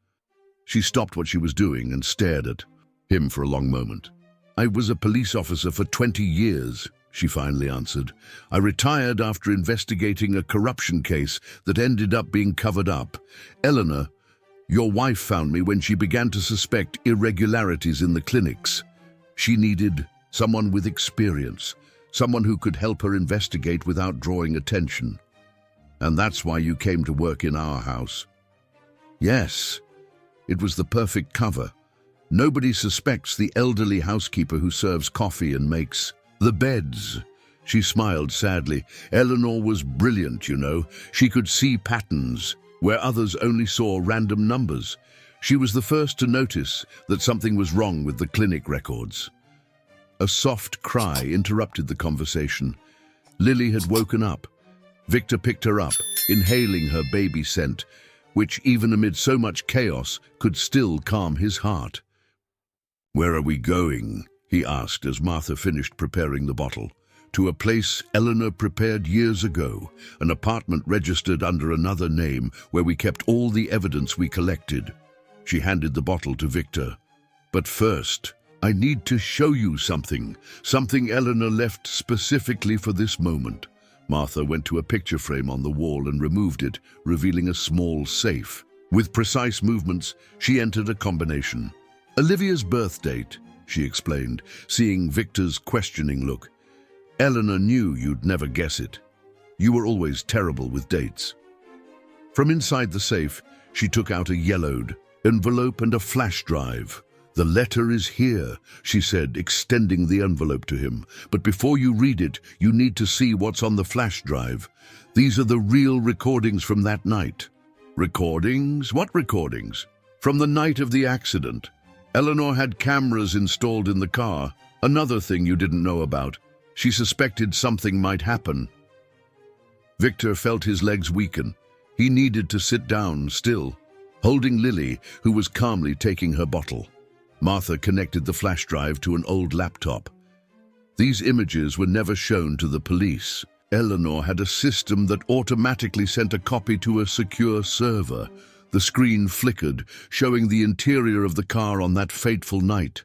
She stopped what she was doing and stared at him for a long moment. "I was a police officer for 20 years, she finally answered. "I retired after investigating a corruption case that ended up being covered up. Eleanor, Your wife found me when she began to suspect irregularities in the clinics. She needed someone with experience, someone who could help her investigate without drawing attention. And that's why you came to work in our house. Yes, it was the perfect cover. Nobody suspects the elderly housekeeper who serves coffee and makes the beds. She smiled sadly. Eleanor was brilliant, you know. She could see patterns where others only saw random numbers. She was the first to notice that something was wrong with the clinic records. A soft cry interrupted the conversation. Lily had woken up. Victor picked her up, inhaling her baby scent, which, even amid so much chaos, could still calm his heart. "Where are we going?" he asked as Martha finished preparing the bottle. "To a place Eleanor prepared years ago, an apartment registered under another name where we kept all the evidence we collected." She handed the bottle to Victor. "But first, I need to show you something Eleanor left specifically for this moment." Martha went to a picture frame on the wall and removed it, revealing a small safe. With precise movements, she entered a combination. "Olivia's birth date," she explained, seeing Victor's questioning look. "Eleanor knew you'd never guess it. You were always terrible with dates." From inside the safe, she took out a yellowed envelope and a flash drive. "The letter is here," she said, extending the envelope to him. "But before you read it, you need to see what's on the flash drive. These are the real recordings from that night." "Recordings? What recordings?" "From the night of the accident. Eleanor had cameras installed in the car. Another thing you didn't know about. She suspected something might happen." Victor felt his legs weaken. He needed to sit down, still, holding Lily, who was calmly taking her bottle. Martha connected the flash drive to an old laptop. These images were never shown to the police. Eleanor had a system that automatically sent a copy to a secure server. The screen flickered, showing the interior of the car on that fateful night.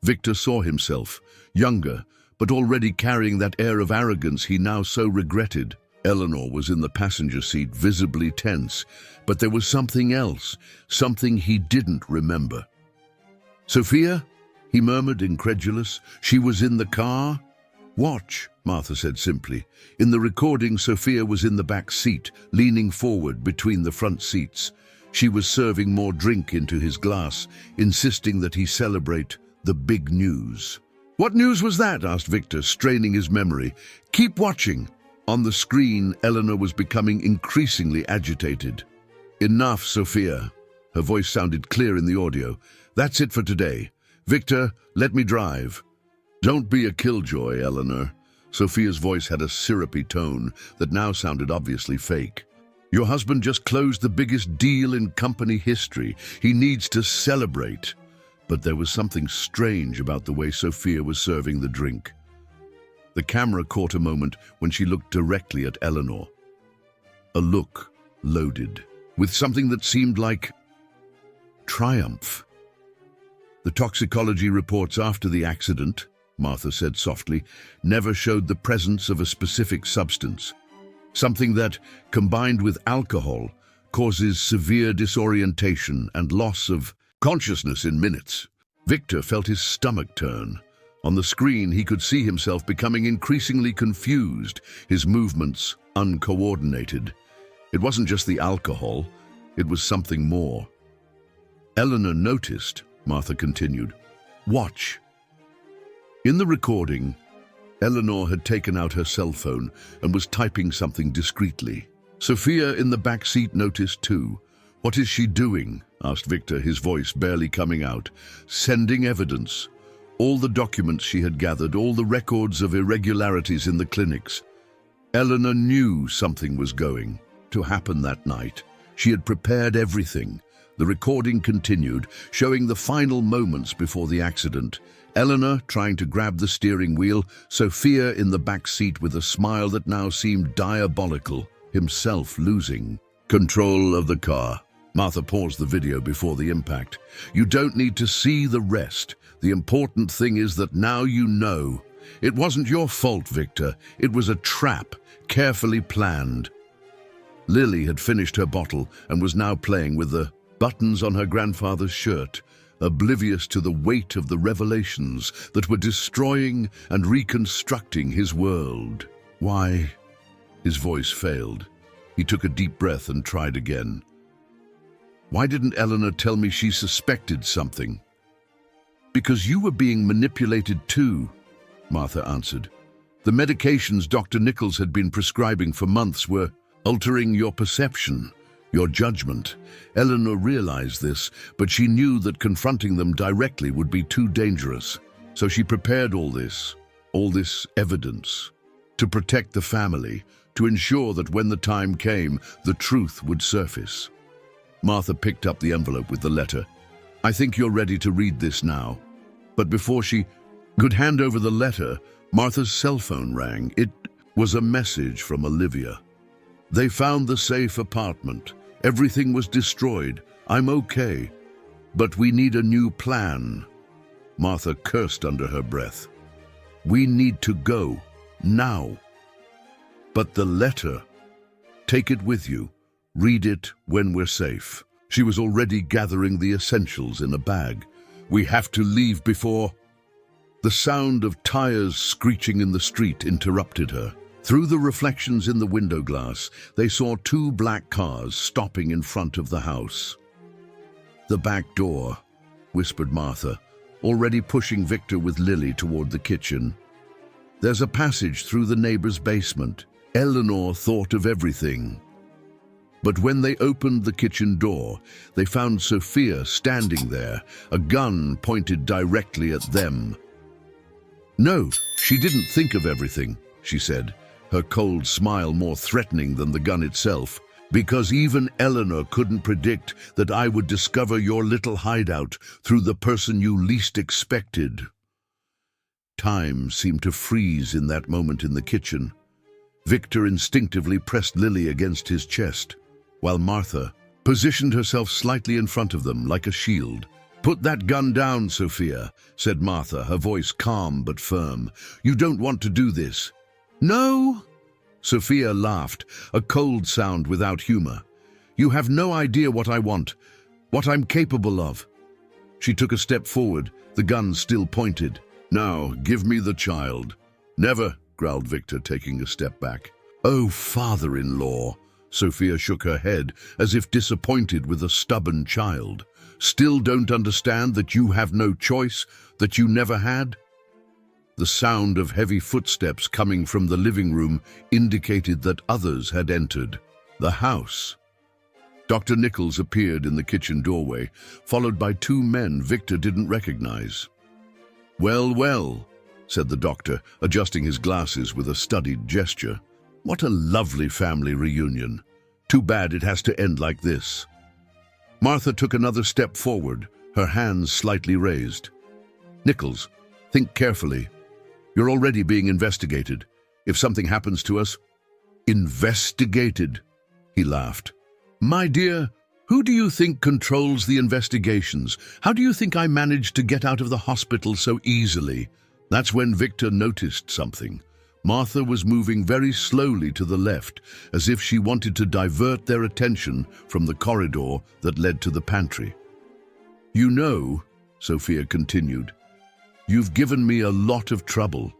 Victor saw himself, younger, but already carrying that air of arrogance he now so regretted. Eleanor was in the passenger seat, visibly tense, but there was something else, something he didn't remember. "Sophia?" he murmured, incredulous. "She was in the car?" "Watch," Martha said simply. In the recording, Sophia was in the back seat, leaning forward between the front seats. She was serving more drink into his glass, insisting that he celebrate the big news. "What news was that?" asked Victor, straining his memory. "Keep watching." On the screen, Eleanor was becoming increasingly agitated. "Enough, Sophia." Her voice sounded clear in the audio. "That's it for today. Victor, let me drive." "Don't be a killjoy, Eleanor." Sophia's voice had a syrupy tone that now sounded obviously fake. "Your husband just closed the biggest deal in company history. He needs to celebrate." But there was something strange about the way Sophia was serving the drink. The camera caught a moment when she looked directly at Eleanor. A look loaded with something that seemed like triumph. "The toxicology reports after the accident," Martha said softly, "never showed the presence of a specific substance. Something that, combined with alcohol, causes severe disorientation and loss of consciousness in minutes." Victor felt his stomach turn. On the screen, he could see himself becoming increasingly confused, his movements uncoordinated. It wasn't just the alcohol, it was something more. "Eleanor noticed," Martha continued. "Watch." In the recording, Eleanor had taken out her cell phone and was typing something discreetly. Sophia in the back seat noticed too. "What is she doing?" asked Victor, his voice barely coming out. "Sending evidence. All the documents she had gathered, all the records of irregularities in the clinics." Eleanor knew something was going to happen that night. She had prepared everything. The recording continued, showing the final moments before the accident. Eleanor trying to grab the steering wheel, Sophia in the back seat with a smile that now seemed diabolical, himself losing control of the car. Martha paused the video before the impact. "You don't need to see the rest. The important thing is that now you know. It wasn't your fault, Victor. It was a trap, carefully planned." Lily had finished her bottle and was now playing with the buttons on her grandfather's shirt, oblivious to the weight of the revelations that were destroying and reconstructing his world. Why? His voice failed. He took a deep breath and tried again. Why didn't Eleanor tell me she suspected something? Because you were being manipulated too, Martha answered. The medications Dr. Nichols had been prescribing for months were altering your perception, your judgment. Eleanor realized this, but she knew that confronting them directly would be too dangerous. So she prepared all this evidence, to protect the family, to ensure that when the time came, the truth would surface. Martha picked up the envelope with the letter. I think you're ready to read this now. But before she could hand over the letter, Martha's cell phone rang. It was a message from Olivia. They found the safe apartment. Everything was destroyed. I'm okay. But we need a new plan. Martha cursed under her breath. We need to go. Now. But the letter. Take it with you. Read it when we're safe. She was already gathering the essentials in a bag. We have to leave before... The sound of tires screeching in the street interrupted her. Through the reflections in the window glass, they saw two black cars stopping in front of the house. The back door, whispered Martha, already pushing Victor with Lily toward the kitchen. There's a passage through the neighbor's basement. Eleanor thought of everything. But when they opened the kitchen door, they found Sophia standing there, a gun pointed directly at them. No, she didn't think of everything, she said, her cold smile more threatening than the gun itself, because even Eleanor couldn't predict that I would discover your little hideout through the person you least expected. Time seemed to freeze in that moment in the kitchen. Victor instinctively pressed Lily against his chest, while Martha positioned herself slightly in front of them like a shield. Put that gun down, Sophia, said Martha, her voice calm but firm. You don't want to do this. No? Sophia laughed, a cold sound without humor. You have no idea what I want, what I'm capable of. She took a step forward, the gun still pointed. Now, give me the child. Never, growled Victor, taking a step back. Oh, father-in-law. Sophia shook her head, as if disappointed with a stubborn child. Still don't understand that you have no choice, that you never had? The sound of heavy footsteps coming from the living room indicated that others had entered the house. Dr. Nichols appeared in the kitchen doorway, followed by two men Victor didn't recognize. Well, well, said the doctor, adjusting his glasses with a studied gesture. What a lovely family reunion. Too bad it has to end like this. Martha took another step forward, her hands slightly raised. Nichols, think carefully. You're already being investigated. If something happens to us... Investigated, he laughed. My dear, who do you think controls the investigations? How do you think I managed to get out of the hospital so easily? That's when Victor noticed something. Martha was moving very slowly to the left, as if she wanted to divert their attention from the corridor that led to the pantry. You know, Sophia continued, you've given me a lot of trouble.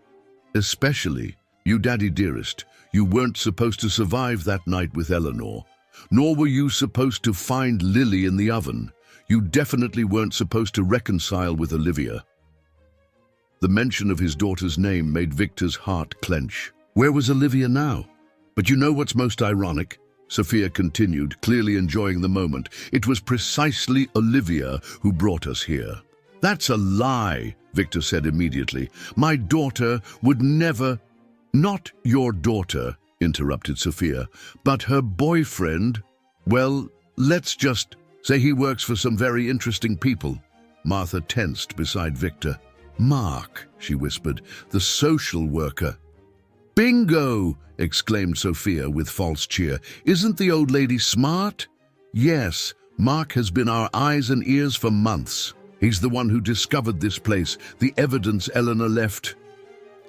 Especially, you daddy dearest, you weren't supposed to survive that night with Eleanor. Nor were you supposed to find Lily in the oven. You definitely weren't supposed to reconcile with Olivia. The mention of his daughter's name made Victor's heart clench. Where was Olivia now? But you know what's most ironic? Sophia continued, clearly enjoying the moment. It was precisely Olivia who brought us here. That's a lie, Victor said immediately. My daughter would never... Not your daughter, interrupted Sophia, but her boyfriend. Well, let's just say he works for some very interesting people. Martha tensed beside Victor. Mark, she whispered, the social worker. Bingo! Exclaimed Sophia with false cheer. Isn't the old lady smart? Yes, Mark has been our eyes and ears for months. He's the one who discovered this place, the evidence Eleanor left.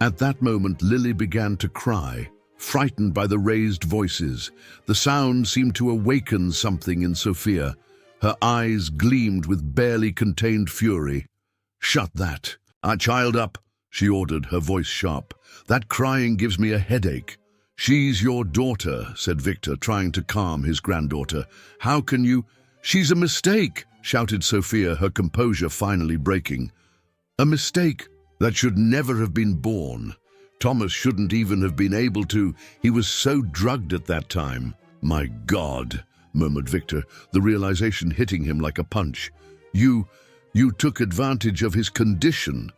At that moment, Lily began to cry, frightened by the raised voices. The sound seemed to awaken something in Sophia. Her eyes gleamed with barely contained fury. "Shut that. Child up," she ordered, her voice sharp. "That crying gives me a headache." "She's your daughter," said Victor, trying to calm his granddaughter. "How can you—" "She's a mistake," shouted Sophia, her composure finally breaking. "A mistake that should never have been born. Thomas shouldn't even have been able to. He was so drugged at that time." "My God," murmured Victor, the realization hitting him like a punch. You took advantage of his condition."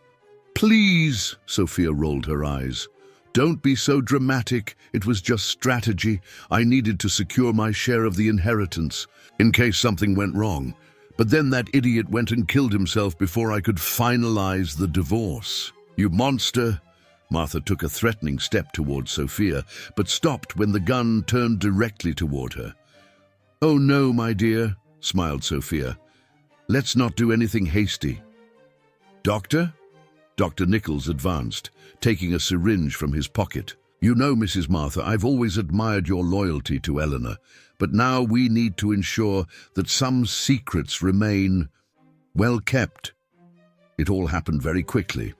"Please," Sophia rolled her eyes. "Don't be so dramatic. It was just strategy. I needed to secure my share of the inheritance, in case something went wrong. But then that idiot went and killed himself before I could finalize the divorce." "You monster!" Martha took a threatening step toward Sophia, but stopped when the gun turned directly toward her. "Oh no, my dear," smiled Sophia. "Let's not do anything hasty." "Doctor?" Dr. Nichols advanced, taking a syringe from his pocket. "You know, Mrs. Martha, I've always admired your loyalty to Eleanor, but now we need to ensure that some secrets remain well kept." It all happened very quickly.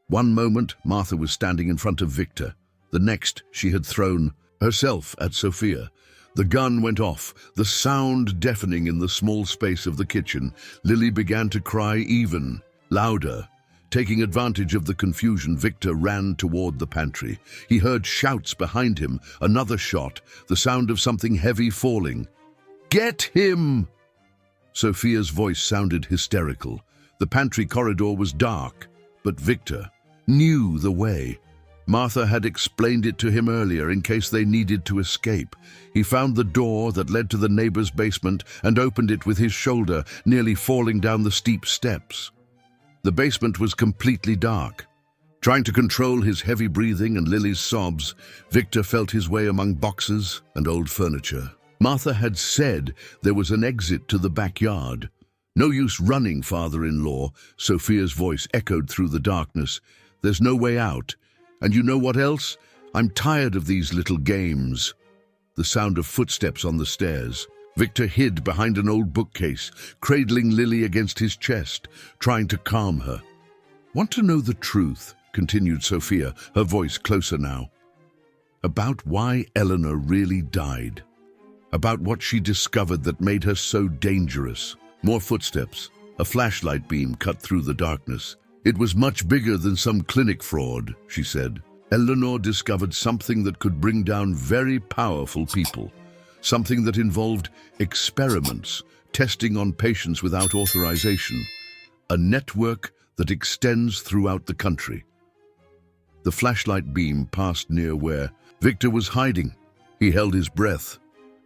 One moment, Martha was standing in front of Victor. The next, she had thrown herself at Sophia. The gun went off, the sound deafening in the small space of the kitchen. Lily began to cry even louder. Taking advantage of the confusion, Victor ran toward the pantry. He heard shouts behind him, another shot, the sound of something heavy falling. "Get him!" Sophia's voice sounded hysterical. The pantry corridor was dark, but Victor knew the way. Martha had explained it to him earlier in case they needed to escape. He found the door that led to the neighbor's basement and opened it with his shoulder, nearly falling down the steep steps. The basement was completely dark. Trying to control his heavy breathing and Lily's sobs, Victor felt his way among boxes and old furniture. Martha had said there was an exit to the backyard. "No use running, father-in-law," Sophia's voice echoed through the darkness. "There's no way out. And you know what else? I'm tired of these little games." The sound of footsteps on the stairs. Victor hid behind an old bookcase, cradling Lily against his chest, trying to calm her. "Want to know the truth?" continued Sophia, her voice closer now. "About why Eleanor really died. About what she discovered that made her so dangerous." More footsteps. A flashlight beam cut through the darkness. "It was much bigger than some clinic fraud," she said. "Eleanor discovered something that could bring down very powerful people. Something that involved experiments, testing on patients without authorization. A network that extends throughout the country." The flashlight beam passed near where Victor was hiding. He held his breath.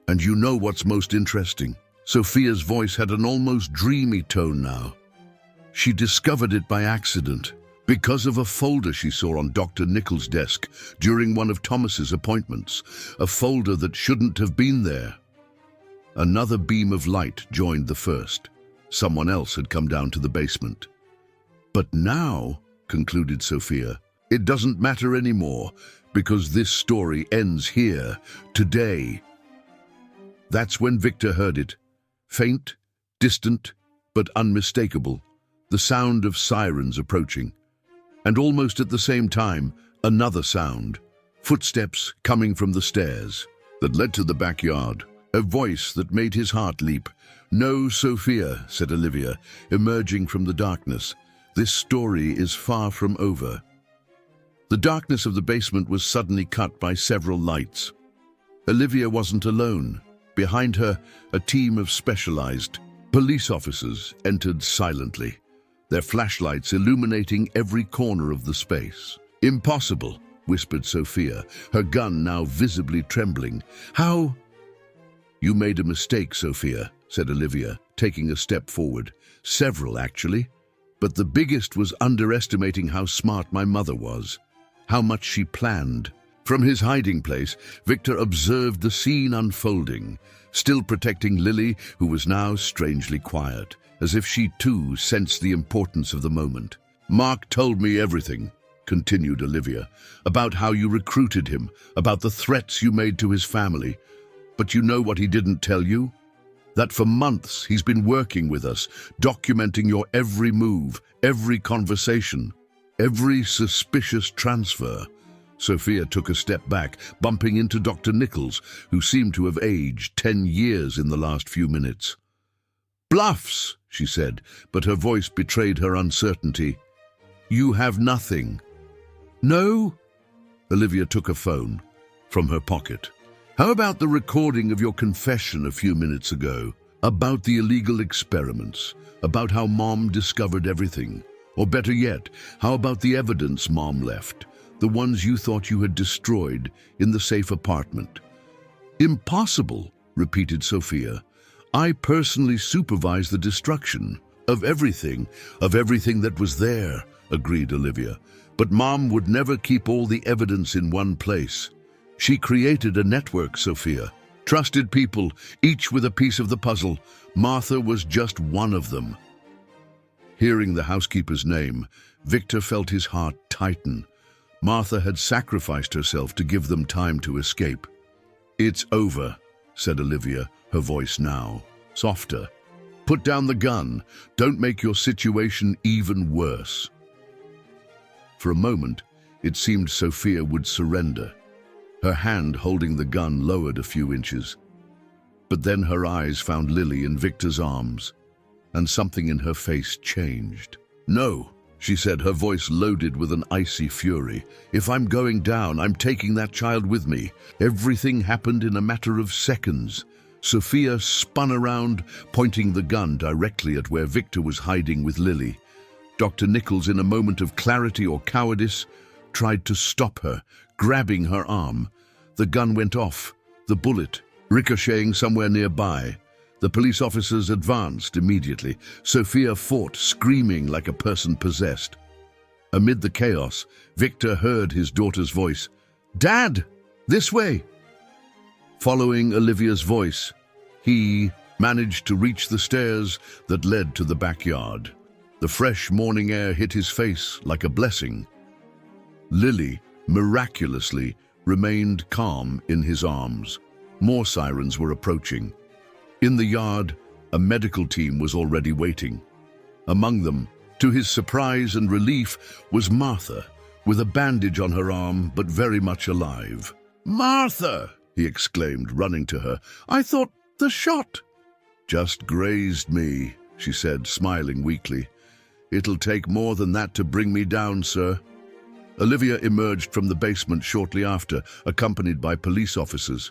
"And you know what's most interesting?" Sophia's voice had an almost dreamy tone now. "She discovered it by accident, because of a folder she saw on Dr. Nichols' desk during one of Thomas's appointments, a folder that shouldn't have been there." Another beam of light joined the first. Someone else had come down to the basement. "But now," concluded Sophia, "it doesn't matter anymore, because this story ends here, today." That's when Victor heard it. Faint, distant, but unmistakable. The sound of sirens approaching. And almost at the same time, another sound. Footsteps coming from the stairs that led to the backyard. A voice that made his heart leap. "No, Sophia," said Olivia, emerging from the darkness. "This story is far from over." The darkness of the basement was suddenly cut by several lights. Olivia wasn't alone. Behind her, a team of specialized police officers entered silently, their flashlights illuminating every corner of the space. "Impossible," whispered Sophia, her gun now visibly trembling. "How?" "You made a mistake, Sophia," said Olivia, taking a step forward. "Several, actually. But the biggest was underestimating how smart my mother was, how much she planned." From his hiding place, Victor observed the scene unfolding, still protecting Lily, who was now strangely quiet, as if she too sensed the importance of the moment. "Mark told me everything," continued Olivia, "about how you recruited him, about the threats you made to his family. But you know what he didn't tell you? That for months he's been working with us, documenting your every move, every conversation, every suspicious transfer. Sophia took a step back, bumping into Dr. Nichols, who seemed to have aged 10 years in the last few minutes. "Bluffs," she said, but her voice betrayed her uncertainty. "You have nothing." "No?" Olivia took a phone from her pocket. "How about the recording of your confession a few minutes ago? About the illegal experiments, about how Mom discovered everything? Or better yet, how about the evidence Mom left? The ones you thought you had destroyed in the safe apartment?" "Impossible," repeated Sophia. "I personally supervised the destruction of everything that was there," agreed Olivia. "But Mom would never keep all the evidence in one place. She created a network, Sophia. Trusted people, each with a piece of the puzzle. Martha was just one of them." Hearing the housekeeper's name, Victor felt his heart tighten. Martha had sacrificed herself to give them time to escape. "It's over," said Olivia, her voice now softer. "Put down the gun. Don't make your situation even worse." For a moment, it seemed Sophia would surrender. Her hand holding the gun lowered a few inches. But then her eyes found Lily in Victor's arms, and something in her face changed. "No," she said, her voice loaded with an icy fury. "If I'm going down, I'm taking that child with me." Everything happened in a matter of seconds. Sophia spun around, pointing the gun directly at where Victor was hiding with Lily. Dr. Nichols, in a moment of clarity or cowardice, tried to stop her, grabbing her arm. The gun went off, the bullet ricocheting somewhere nearby. The police officers advanced immediately. Sophia fought, screaming like a person possessed. Amid the chaos, Victor heard his daughter's voice. "Dad, this way!" Following Olivia's voice, he managed to reach the stairs that led to the backyard. The fresh morning air hit his face like a blessing. Lily, miraculously, remained calm in his arms. More sirens were approaching. In the yard, a medical team was already waiting. Among them, to his surprise and relief, was Martha, with a bandage on her arm but very much alive. "Martha!" he exclaimed, running to her. "I thought the shot—" "Just grazed me," she said, smiling weakly. "It'll take more than that to bring me down, sir." Olivia emerged from the basement shortly after, accompanied by police officers,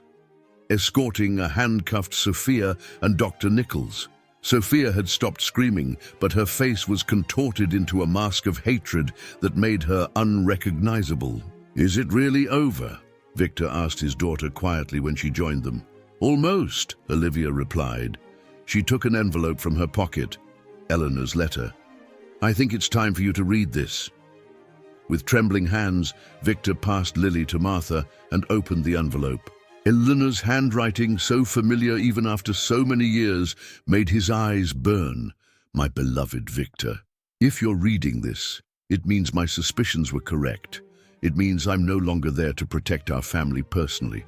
escorting a handcuffed Sophia and Dr. Nichols. Sophia had stopped screaming, but her face was contorted into a mask of hatred that made her unrecognizable. "Is it really over?" Victor asked his daughter quietly when she joined them. "Almost," Olivia replied. She took an envelope from her pocket, Eleanor's letter. "I think it's time for you to read this." With trembling hands, Victor passed Lily to Martha and opened the envelope. Eleanor's handwriting, so familiar even after so many years, made his eyes burn. "My beloved Victor, if you're reading this, it means my suspicions were correct. It means I'm no longer there to protect our family personally.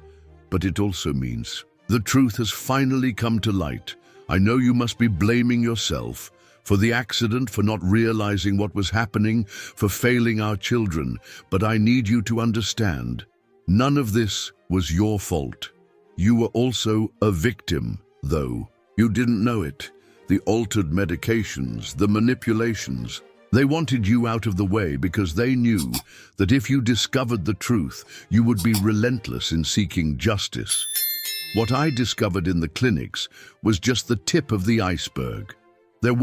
But it also means the truth has finally come to light. I know you must be blaming yourself for the accident, for not realizing what was happening, for failing our children. But I need you to understand, none of this was your fault. You were also a victim, though. You didn't know it. The altered medications, the manipulations. They wanted you out of the way because they knew that if you discovered the truth, you would be relentless in seeking justice. What I discovered in the clinics was just the tip of the iceberg. There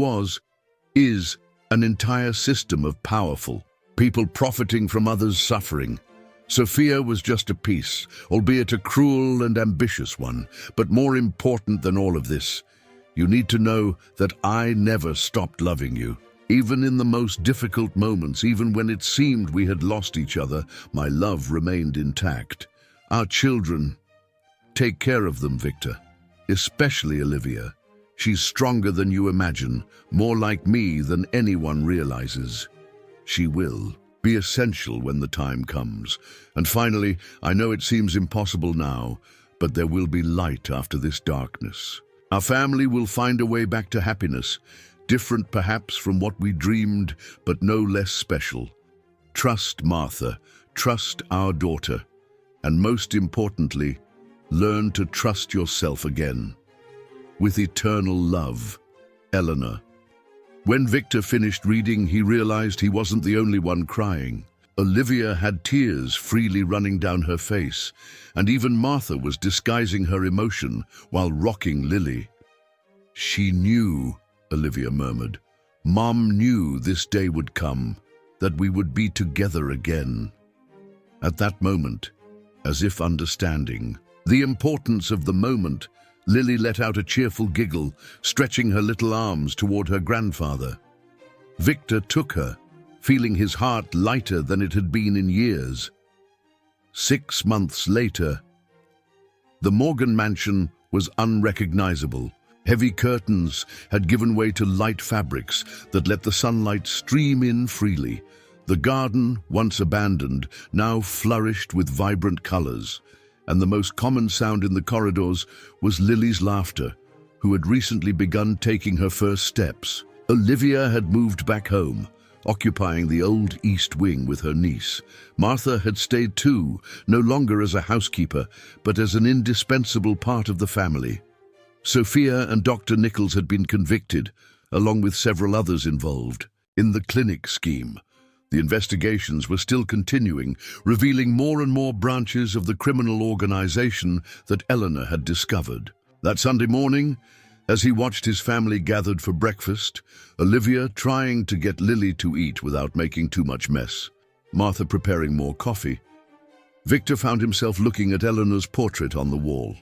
is an entire system of powerful people profiting from others' suffering. Sophia was just a piece, albeit a cruel and ambitious one. But more important than all of this, you need to know that I never stopped loving you. Even in the most difficult moments, even when it seemed we had lost each other, my love remained intact. Our children, take care of them, Victor. Especially Olivia. She's stronger than you imagine, more like me than anyone realizes. She will be essential when the time comes. And finally, I know it seems impossible now, but there will be light after this darkness. Our family will find a way back to happiness, different perhaps from what we dreamed, but no less special. Trust Martha, trust our daughter, and most importantly, learn to trust yourself again. With eternal love, Eleanor. When Victor finished reading, he realized he wasn't the only one crying. Olivia had tears freely running down her face, and even Martha was disguising her emotion while rocking Lily. She knew, Olivia murmured. Mom knew this day would come, that we would be together again. At that moment, as if understanding the importance of the moment, Lily let out a cheerful giggle, stretching her little arms toward her grandfather. Victor took her, feeling his heart lighter than it had been in years. 6 months later, the Morgan mansion was unrecognizable. Heavy curtains had given way to light fabrics that let the sunlight stream in freely. The garden, once abandoned, now flourished with vibrant colors, and the most common sound in the corridors was Lily's laughter, who had recently begun taking her first steps. Olivia had moved back home, occupying the old East Wing with her niece. Martha had stayed too, no longer as a housekeeper, but as an indispensable part of the family. Sophia and Dr. Nichols had been convicted, along with several others involved, in the clinic scheme. The investigations were still continuing, revealing more and more branches of the criminal organization that Eleanor had discovered. That Sunday morning, as he watched his family gathered for breakfast, Olivia trying to get Lily to eat without making too much mess, Martha preparing more coffee, Victor found himself looking at Eleanor's portrait on the wall.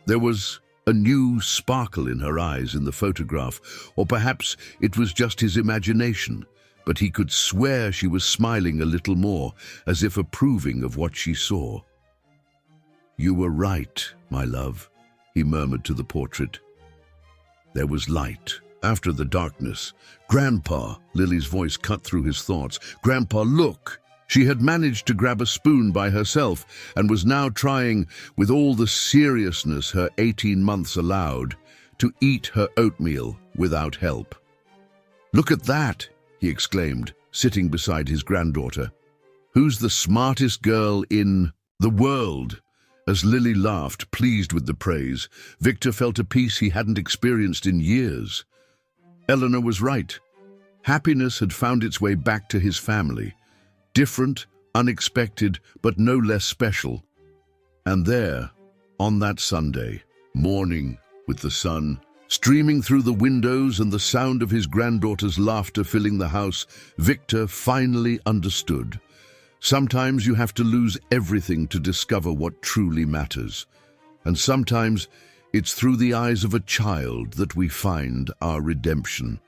There was a new sparkle in her eyes in the photograph, or perhaps it was just his imagination, but he could swear she was smiling a little more, as if approving of what she saw. "You were right, my love," he murmured to the portrait. There was light after the darkness. "Grandpa," Lily's voice cut through his thoughts. "Grandpa, look!" She had managed to grab a spoon by herself and was now trying, with all the seriousness her 18 months allowed, to eat her oatmeal without help. "Look at that!" he exclaimed, sitting beside his granddaughter. "Who's the smartest girl in the world?" As Lily laughed, pleased with the praise, Victor felt a peace he hadn't experienced in years. Eleanor was right. Happiness had found its way back to his family. Different, unexpected, but no less special. And there, on that Sunday morning, with the sun streaming through the windows and the sound of his granddaughter's laughter filling the house, Victor finally understood. Sometimes you have to lose everything to discover what truly matters. And sometimes it's through the eyes of a child that we find our redemption.